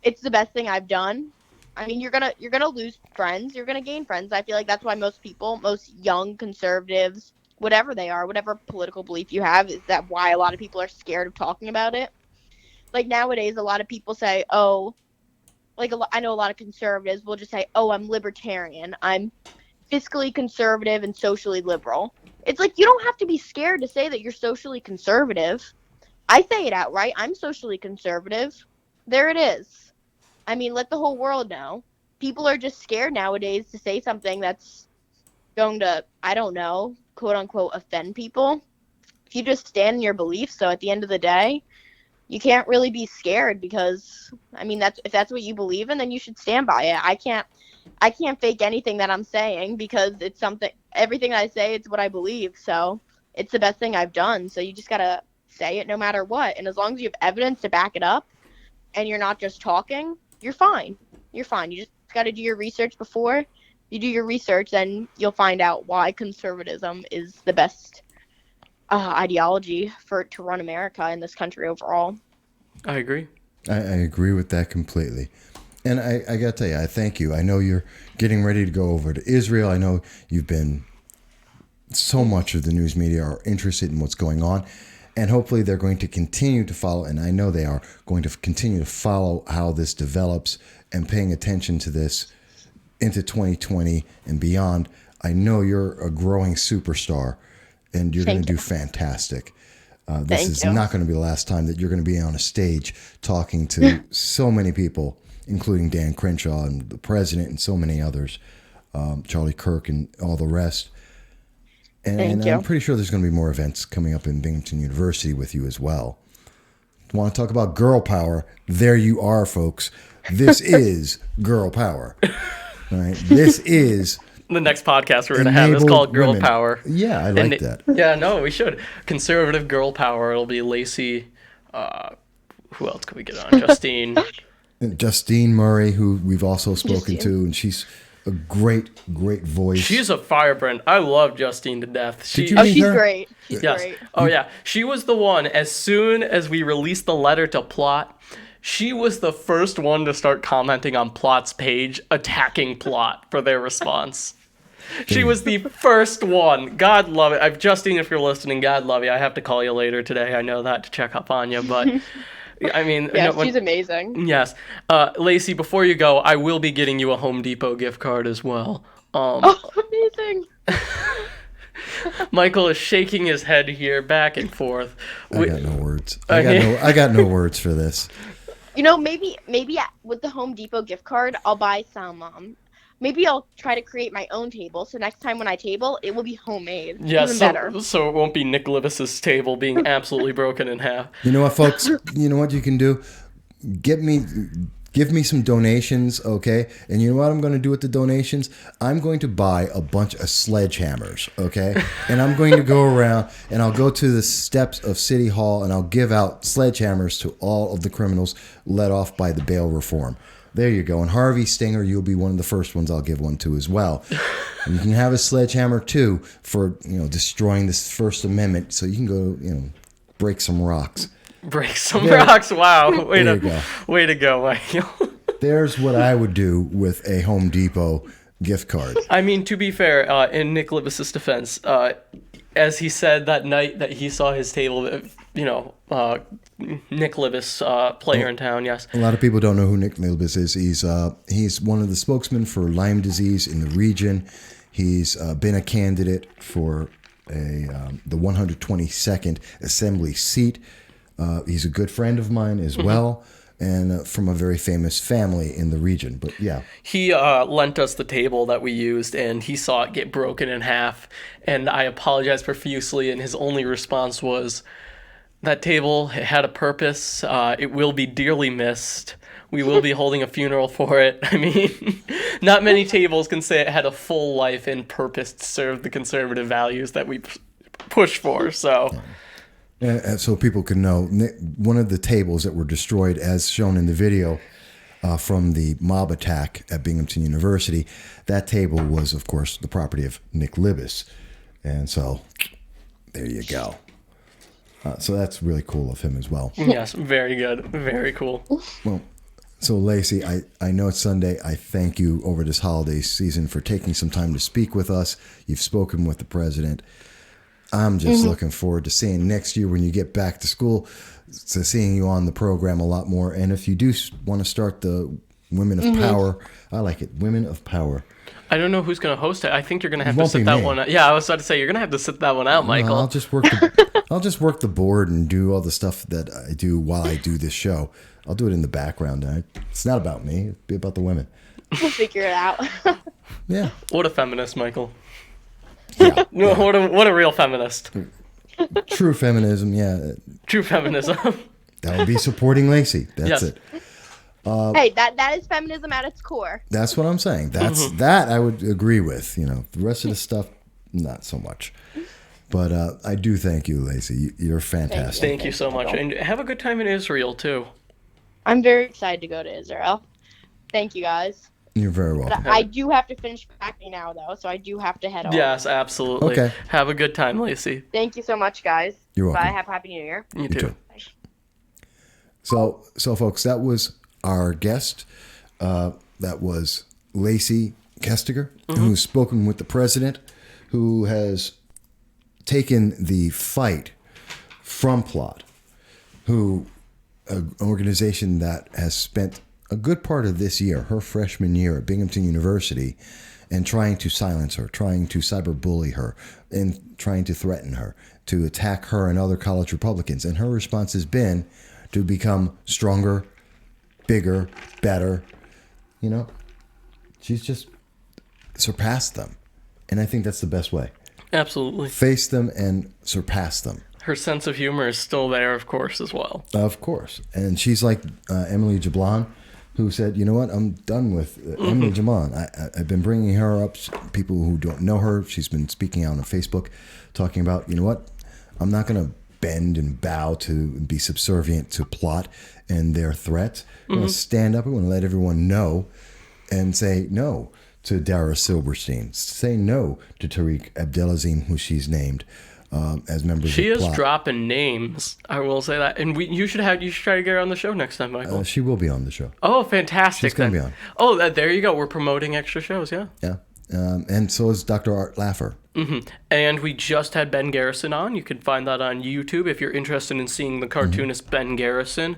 It's the best thing I've done. I mean, you're gonna lose friends, you're gonna gain friends. I feel like that's why most people, most young conservatives, whatever they are, whatever political belief you have, is that why a lot of people are scared of talking about it. Like nowadays, a lot of people say, "Oh," like I know a lot of conservatives will just say, "Oh, I'm libertarian. I'm fiscally conservative and socially liberal." It's like you don't have to be scared to say that you're socially conservative. I say it outright. I'm socially conservative. There it is. I mean, let the whole world know. People are just scared nowadays to say something that's going to, I don't know, quote unquote, offend people. If you just stand in your beliefs, so at the end of the day, you can't really be scared because, I mean, if that's what you believe in, then you should stand by it. I can't fake anything that I'm saying because it's everything I say, it's what I believe. So it's the best thing I've done. So you just got to say it no matter what. And as long as you have evidence to back it up and you're not just talking, you're fine. You're fine. You just got to do your research before you do your research, then you'll find out why conservatism is the best ideology to run America and this country overall. I agree. I agree with that completely. And I got to tell you, I thank you. I know you're getting ready to go over to Israel. I know you've been, so much of the news media are interested in what's going on. And hopefully they're going to continue to follow, and I know they are going to continue to follow how this develops and paying attention to this into 2020 and beyond. I know you're a growing superstar, and you're going to do fantastic. This is not going to be the last time that you're going to be on a stage talking to so many people, including Dan Crenshaw and the president and so many others, Charlie Kirk and all the rest. And I'm pretty sure there's going to be more events coming up in Binghamton University with you as well. Want to talk about girl power? There you are, folks. This is girl power. All right. This is the next podcast we're going to have is called Girl women. Power. Yeah, I like that. Yeah, no, we should. Conservative girl power. It'll be Lacey. Who else could we get on? Justine Murray, who we've also spoken to, and she's a great voice. She's a firebrand. I love Justine to death. Did you meet her? Great. She's great. Oh, yeah. She was the one, as soon as we released the letter to Plot, she was the first one to start commenting on Plot's page, attacking Plot for their response. She was the first one. God love it. Justine, if you're listening, God love you. I have to call you later today. I know that to check up on you, but... I mean, yes, she's amazing. Yes. Lacey, before you go, I will be getting you a Home Depot gift card as well. Amazing. Michael is shaking his head here back and forth. I got no words. I got no words for this. You know, maybe with the Home Depot gift card, I'll buy some maybe I'll try to create my own table. So next time when I table, it will be homemade. Yeah, even better. So it won't be Nick Livis's table being absolutely broken in half. You know what, folks? You know what you can do? Give me some donations, okay? And you know what I'm going to do with the donations? I'm going to buy a bunch of sledgehammers, okay? And I'm going to go around and I'll go to the steps of City Hall and I'll give out sledgehammers to all of the criminals let off by the bail reform. There you go. And Harvey Stinger, you'll be one of the first ones I'll give one to as well. And you can have a sledgehammer too for, destroying this First Amendment. So you can go, break some rocks. Break some rocks. Wow. Way to go, Michael. There's what I would do with a Home Depot gift card. I mean, to be fair, in Nick Livis's defense, as he said that night that he saw his table, Nick Livis, player in town, yes. A lot of people don't know who Nick Livis is. He's one of the spokesmen for Lyme disease in the region. He's been a candidate for the 122nd Assembly seat. He's a good friend of mine as well, and from a very famous family in the region. But yeah. He lent us the table that we used, and he saw it get broken in half, and I apologized profusely, and his only response was, That table had a purpose. It will be dearly missed. We will be holding a funeral for it. I mean, not many tables can say it had a full life and purpose to serve the conservative values that we push for. So, so people can know, one of the tables that were destroyed, as shown in the video from the mob attack at Binghamton University, that table was, of course, the property of Nick Libis. And so there you go. So that's really cool of him as well. Yes, very good. Very cool. Well, so Lacey, I know it's Sunday. I thank you over this holiday season for taking some time to speak with us. You've spoken with the president. I'm just looking forward to seeing next year when you get back to school, to seeing you on the program a lot more. And if you do want to start the Women of Power, I like it. Women of Power. I don't know who's going to host it. I think you're going to have to won't sit be that me. one out. Yeah, I was about to say, you're going to have to sit that one out, Michael. No, I'll just work the board and do all the stuff that I do while I do this show. I'll do it in the background. It's not about me. It'll be about the women. We'll figure it out. Yeah. What a feminist, Michael. Yeah. What a real feminist. True feminism. Yeah. True feminism. That would be supporting Lacey. That's Yes. it. Hey, that is feminism at its core. That's what I'm saying. That I would agree with. You know, the rest of the stuff, not so much. But I do thank you, Lacey. You're fantastic. Thank you so much. And have a good time in Israel, too. I'm very excited to go to Israel. Thank you, guys. You're very welcome. I do have to finish packing now, though, so I do have to head off. Yes, absolutely. Okay. Have a good time, Lacey. Thank you so much, guys. You're welcome. Bye. Have a happy New Year. You too. too. So folks, that was our guest. That was Lacey Kestecher, who's spoken with the president, who has taken the fight from Plot, an organization that has spent a good part of this year, her freshman year at Binghamton University, and trying to silence her, trying to cyberbully her, and trying to threaten her, to attack her and other college Republicans. And her response has been to become stronger, bigger, better. You know, she's just surpassed them. And I think that's the best way. Absolutely. Face them and surpass them. Her sense of humor is still there, of course, as well. Of course. And she's like Emily Jablon, who said, you know what, I'm done with Emily Jablon. I've been bringing her up, people who don't know her. She's been speaking out on Facebook, talking about, you know what, I'm not going to bend and bow to be subservient to Plot and their threats. I'm going to stand up. I'm going to let everyone know and say no to Dara Silverstein. Say no to Tariq Abdelazim, who she's named as members She of is Plot. dropping names. I will say that. And you should try to get her on the show next time, Michael. She will be on the show. Oh, fantastic. She's gonna then. be on. Oh, there you go. We're promoting extra shows, yeah. Yeah. And so is Dr. Art Laffer. And we just had Ben Garrison on. You can find that on YouTube if you're interested in seeing the cartoonist Ben Garrison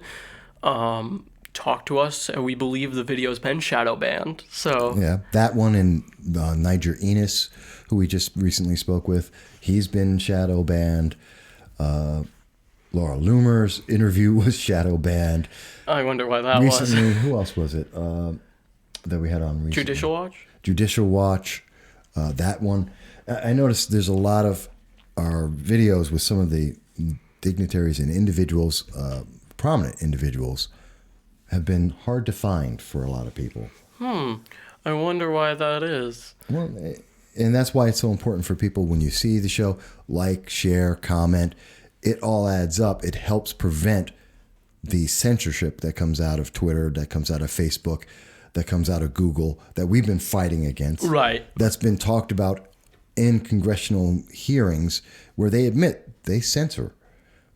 talk to us. We believe the video's been shadow banned. So Yeah, that one, and Niger Enos, who we just recently spoke with, he's been shadow banned. Laura Loomer's interview was shadow banned. I wonder why that Recently, was. who else was it that we had on recently? Judicial Watch? Judicial Watch, that one. I noticed there's a lot of our videos with some of the dignitaries and individuals, prominent individuals, have been hard to find for a lot of people. I wonder why that is. Well, and that's why it's so important for people when you see the show, like, share, comment. It all adds up. It helps prevent the censorship that comes out of Twitter, that comes out of Facebook, that comes out of Google, that we've been fighting against. Right. That's been talked about in congressional hearings where they admit they censor.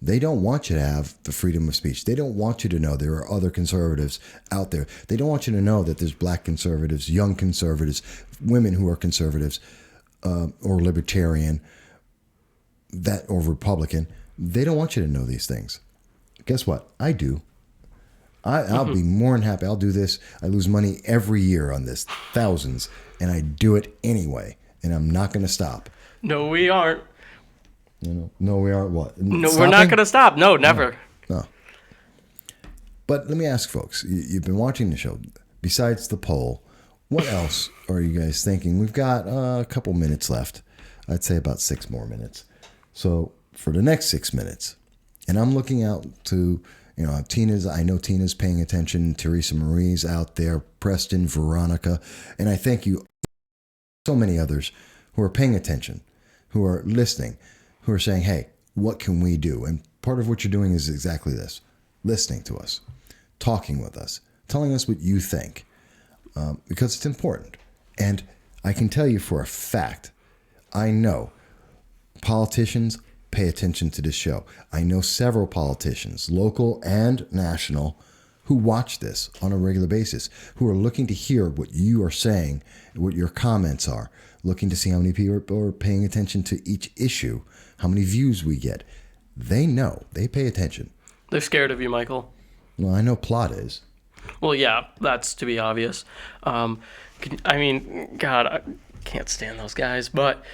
They don't want you to have the freedom of speech. They don't want you to know there are other conservatives out there. They don't want you to know that there's black conservatives, young conservatives, women who are conservatives or libertarian or Republican. They don't want you to know these things. Guess what? I do. I'll be more than happy. I'll do this. I lose money every year on this, thousands, and I do it anyway. And I'm not going to stop. No, we aren't. No, we aren't. What? No, we're not going to stop. No, never. No. But let me ask folks, you've been watching the show. Besides the poll, what else are you guys thinking? We've got a couple minutes left. I'd say about 6 more minutes. So for the next 6 minutes, And I'm looking out to, I know Tina's paying attention. Teresa Marie's out there, Preston, Veronica. And I thank you, so many others who are paying attention, who are listening, who are saying, hey, what can we do? And part of what you're doing is exactly this: listening to us, talking with us, telling us what you think, because it's important. And I can tell you for a fact, I know politicians pay attention to this show. I know several politicians, local and national, who watch this on a regular basis, who are looking to hear what you are saying, what your comments are, looking to see how many people are paying attention to each issue, how many views we get. They know. They pay attention. They're scared of you, Michael. Well, I know Plot is. Well, yeah, that's to be obvious. God, I can't stand those guys. But,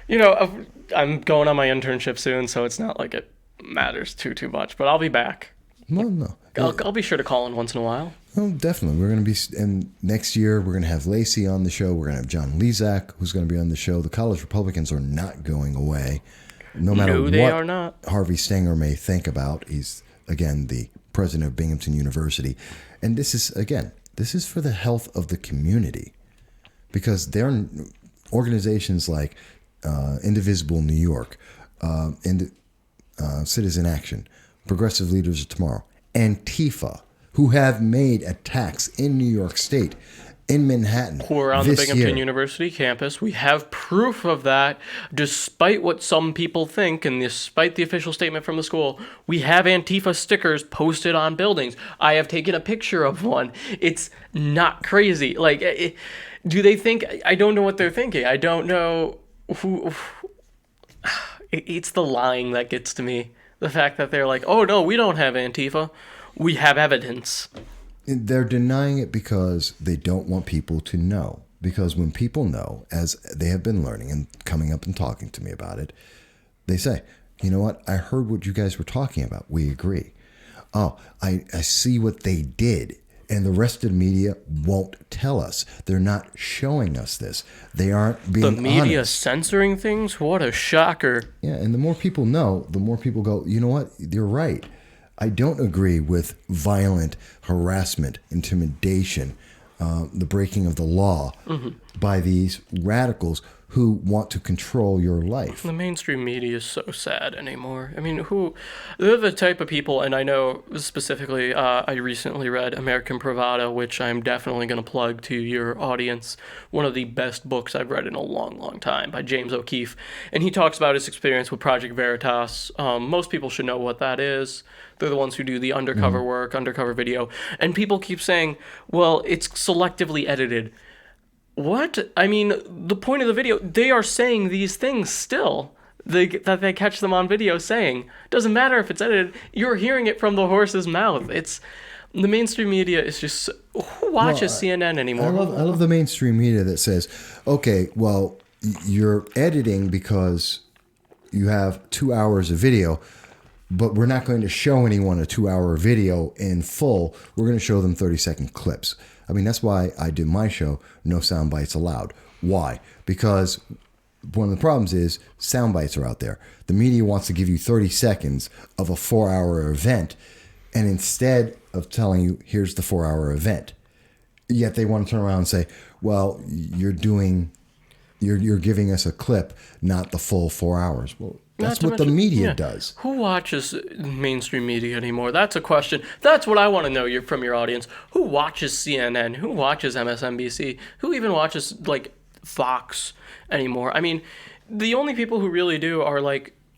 I'm going on my internship soon, so it's not like it matters too much. But I'll be back. Well, no. I'll be sure to call in once in a while. Oh, definitely. We're going to be, and next year we're going to have Lacey on the show. We're going to have John Lezak, who's going to be on the show. The college Republicans are not going away, no matter they what are not. Harvey Stenger may think about. He's, again, the president of Binghamton University. And this is for the health of the community, because there are organizations like Indivisible New York, Citizen Action, Progressive Leaders of Tomorrow, Antifa, who have made attacks in New York State, in Manhattan. Who are on the Binghamton University campus. We have proof of that, despite what some people think, and despite the official statement from the school. We have Antifa stickers posted on buildings. I have taken a picture of one. It's not crazy. Do they think? I don't know what they're thinking. I don't know who. It's the lying that gets to me. The fact that they're like, oh, no, we don't have Antifa. We have evidence. They're denying it because they don't want people to know. Because when people know, as they have been learning and coming up and talking to me about it, they say, you know what? I heard what you guys were talking about. We agree. Oh, I see what they did. And the rest of the media won't tell us. They're not showing us this. They aren't being honest. The media censoring things? What a shocker. Yeah, and the more people know, the more people go, you know what? You're right. I don't agree with violent harassment, intimidation, the breaking of the law by these radicals who want to control your life. The mainstream media is so sad anymore. I mean, they're the type of people, and I know specifically, I recently read American Bravado, which I'm definitely going to plug to your audience. One of the best books I've read in a long, long time by James O'Keefe. And he talks about his experience with Project Veritas. Most people should know what that is. They're the ones who do the undercover work, undercover video. And people keep saying, well, it's selectively edited. What? I mean, the point of the video, they are saying these things still. That they catch them on video saying. Doesn't matter if it's edited. You're hearing it from the horse's mouth. It's the mainstream media is just, who watches CNN anymore? I love the mainstream media that says, okay, well, you're editing because you have 2 hours of video, but we're not going to show anyone a 2-hour video in full. We're going to show them 30-second clips. I mean, that's why I do my show, No Sound Bites Allowed. Why? Because one of the problems is sound bites are out there. The media wants to give you 30 seconds of a 4-hour event, and instead of telling you, here's the 4-hour event, yet they want to turn around and say, well, you're giving us a clip, not the full 4 hours. Well, that's what the media does. Who watches mainstream media anymore? That's a question. That's what I want to know from your audience. Who watches CNN? Who watches MSNBC? Who even watches, Fox anymore? I mean, the only people who really do are,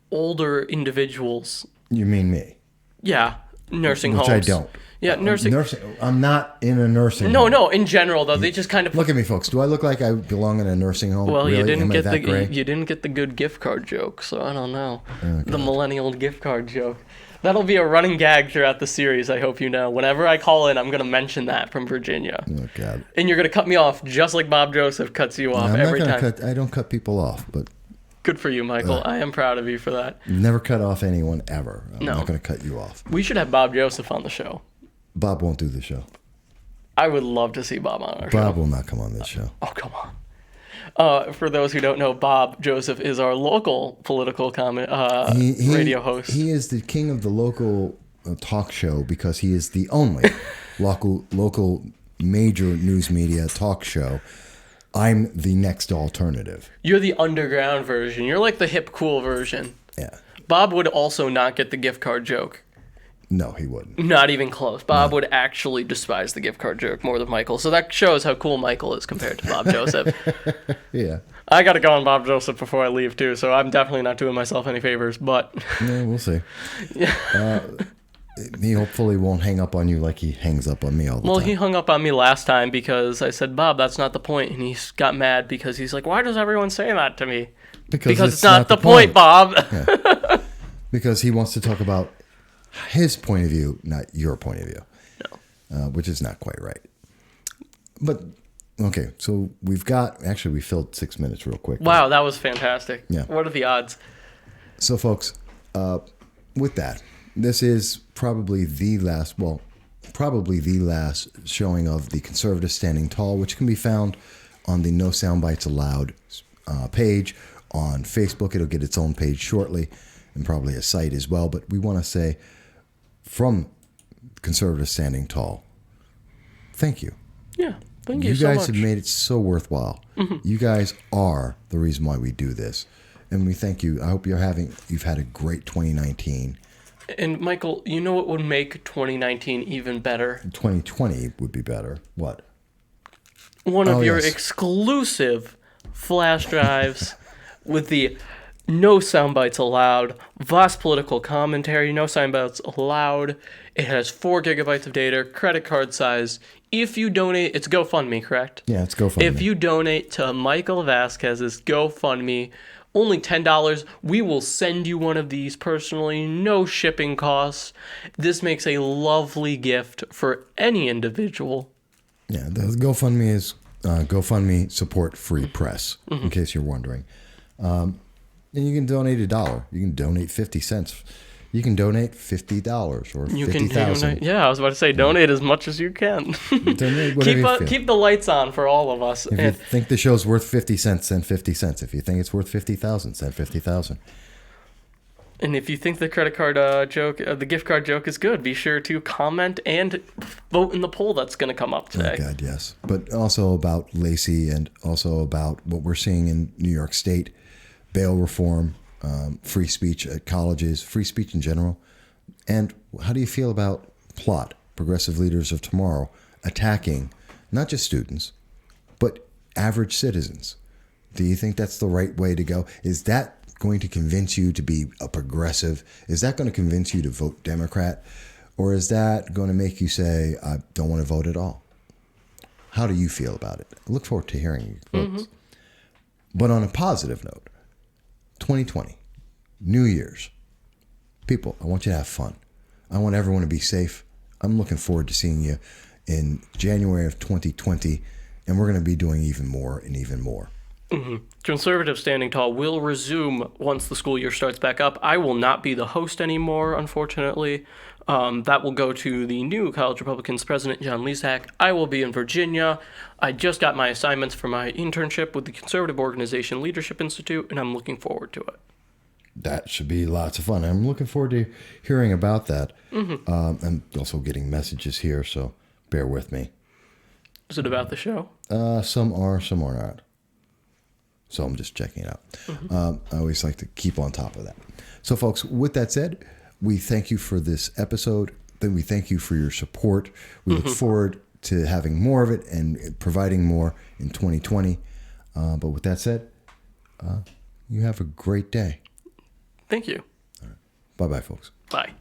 older individuals. You mean me? Yeah, nursing homes. Which I don't. Yeah, nursing. I'm not in a nursing home. No, in general, though, they just kind of... Look at me, folks. Do I look like I belong in a nursing home? Well, really? you didn't get the good gift card joke, so I don't know. Oh, the millennial gift card joke. That'll be a running gag throughout the series, I hope you know. Whenever I call in, I'm going to mention that from Virginia. Oh, God. And you're going to cut me off just like Bob Joseph cuts you off every time. I don't cut people off, but... Good for you, Michael. I am proud of you for that. Never cut off anyone ever. I'm not going to cut you off. We should have Bob Joseph on the show. Bob won't do the show. I would love to see Bob on our show. Bob will not come on this show. Oh, come on. For those who don't know, Bob Joseph is our local political radio host. He is the king of the local talk show because he is the only local major news media talk show. I'm the next alternative. You're the underground version. You're like the hip, cool version. Yeah. Bob would also not get the gift card joke. No, he wouldn't. Not even close. Bob would actually despise the gift card joke more than Michael. So that shows how cool Michael is compared to Bob Joseph. Yeah. I got to go on Bob Joseph before I leave, too. So I'm definitely not doing myself any favors, but... Yeah, we'll see. He hopefully won't hang up on you like he hangs up on me all the time. Well, he hung up on me last time because I said, Bob, that's not the point. And he got mad because he's like, why does everyone say that to me? Because it's not the point, Bob. Yeah. Because he wants to talk about his point of view, not your point of view. No. Which is not quite right. But, okay, so we filled 6 minutes real quick. Wow, that was fantastic. Yeah. What are the odds? So, folks, with that, this is probably the last showing of the Conservative Standing Tall, which can be found on the No Soundbites Allowed page on Facebook. It'll get its own page shortly and probably a site as well. But we want to say from Conservative Standing Tall, thank you. Yeah, thank you so much. You guys have made it so worthwhile. Mm-hmm. You guys are the reason why we do this. And we thank you. I hope you've had a great 2019. And Michael, you know what would make 2019 even better? 2020 would be better. What? One of your exclusive flash drives with the No Soundbites Allowed, Voss political commentary, No Soundbites Allowed. It has 4 gigabytes of data, credit card size. If you donate, it's GoFundMe, correct? Yeah, it's GoFundMe. If you donate to Michael Vasquez's GoFundMe, only $10, we will send you one of these personally, no shipping costs. This makes a lovely gift for any individual. Yeah, the GoFundMe is GoFundMe Support Free Press, in case you're wondering. And you can donate $1. You can donate 50 cents. You can donate $50 or $50,000. Yeah, I was about to say, donate as much as you can. Donate whatever you feel. Keep the lights on for all of us. If you think the show's worth 50 cents, send 50 cents. If you think it's worth 50,000, send 50,000. And if you think the credit card joke, the gift card joke is good, be sure to comment and vote in the poll that's going to come up today. Oh, God, yes. But also about Lacey and also about what we're seeing in New York State, bail reform, free speech at colleges, free speech in general. And how do you feel about Plot, Progressive Leaders of Tomorrow, attacking not just students, but average citizens? Do you think that's the right way to go? Is that going to convince you to be a progressive? Is that going to convince you to vote Democrat? Or is that going to make you say, I don't want to vote at all? How do you feel about it? I look forward to hearing you folks. But on a positive note, 2020, New Year's. People, I want you to have fun. I want everyone to be safe. I'm looking forward to seeing you in January of 2020, and we're going to be doing even more and even more. Conservative Standing Tall will resume once the school year starts back up. I will not be the host anymore, unfortunately. That will go to the new College Republicans president, John Lacey. I will be in Virginia. I just got my assignments for my internship with the conservative organization Leadership Institute, and I'm looking forward to it. That should be lots of fun. I'm looking forward to hearing about that. I'm also getting messages here, so bear with me. Is it about the show? Some are not. So I'm just checking it out. I always like to keep on top of that. So, folks, with that said, we thank you for this episode. Then we thank you for your support. We look forward to having more of it and providing more in 2020. But with that said, you have a great day. Thank you. All right. Bye-bye, folks. Bye.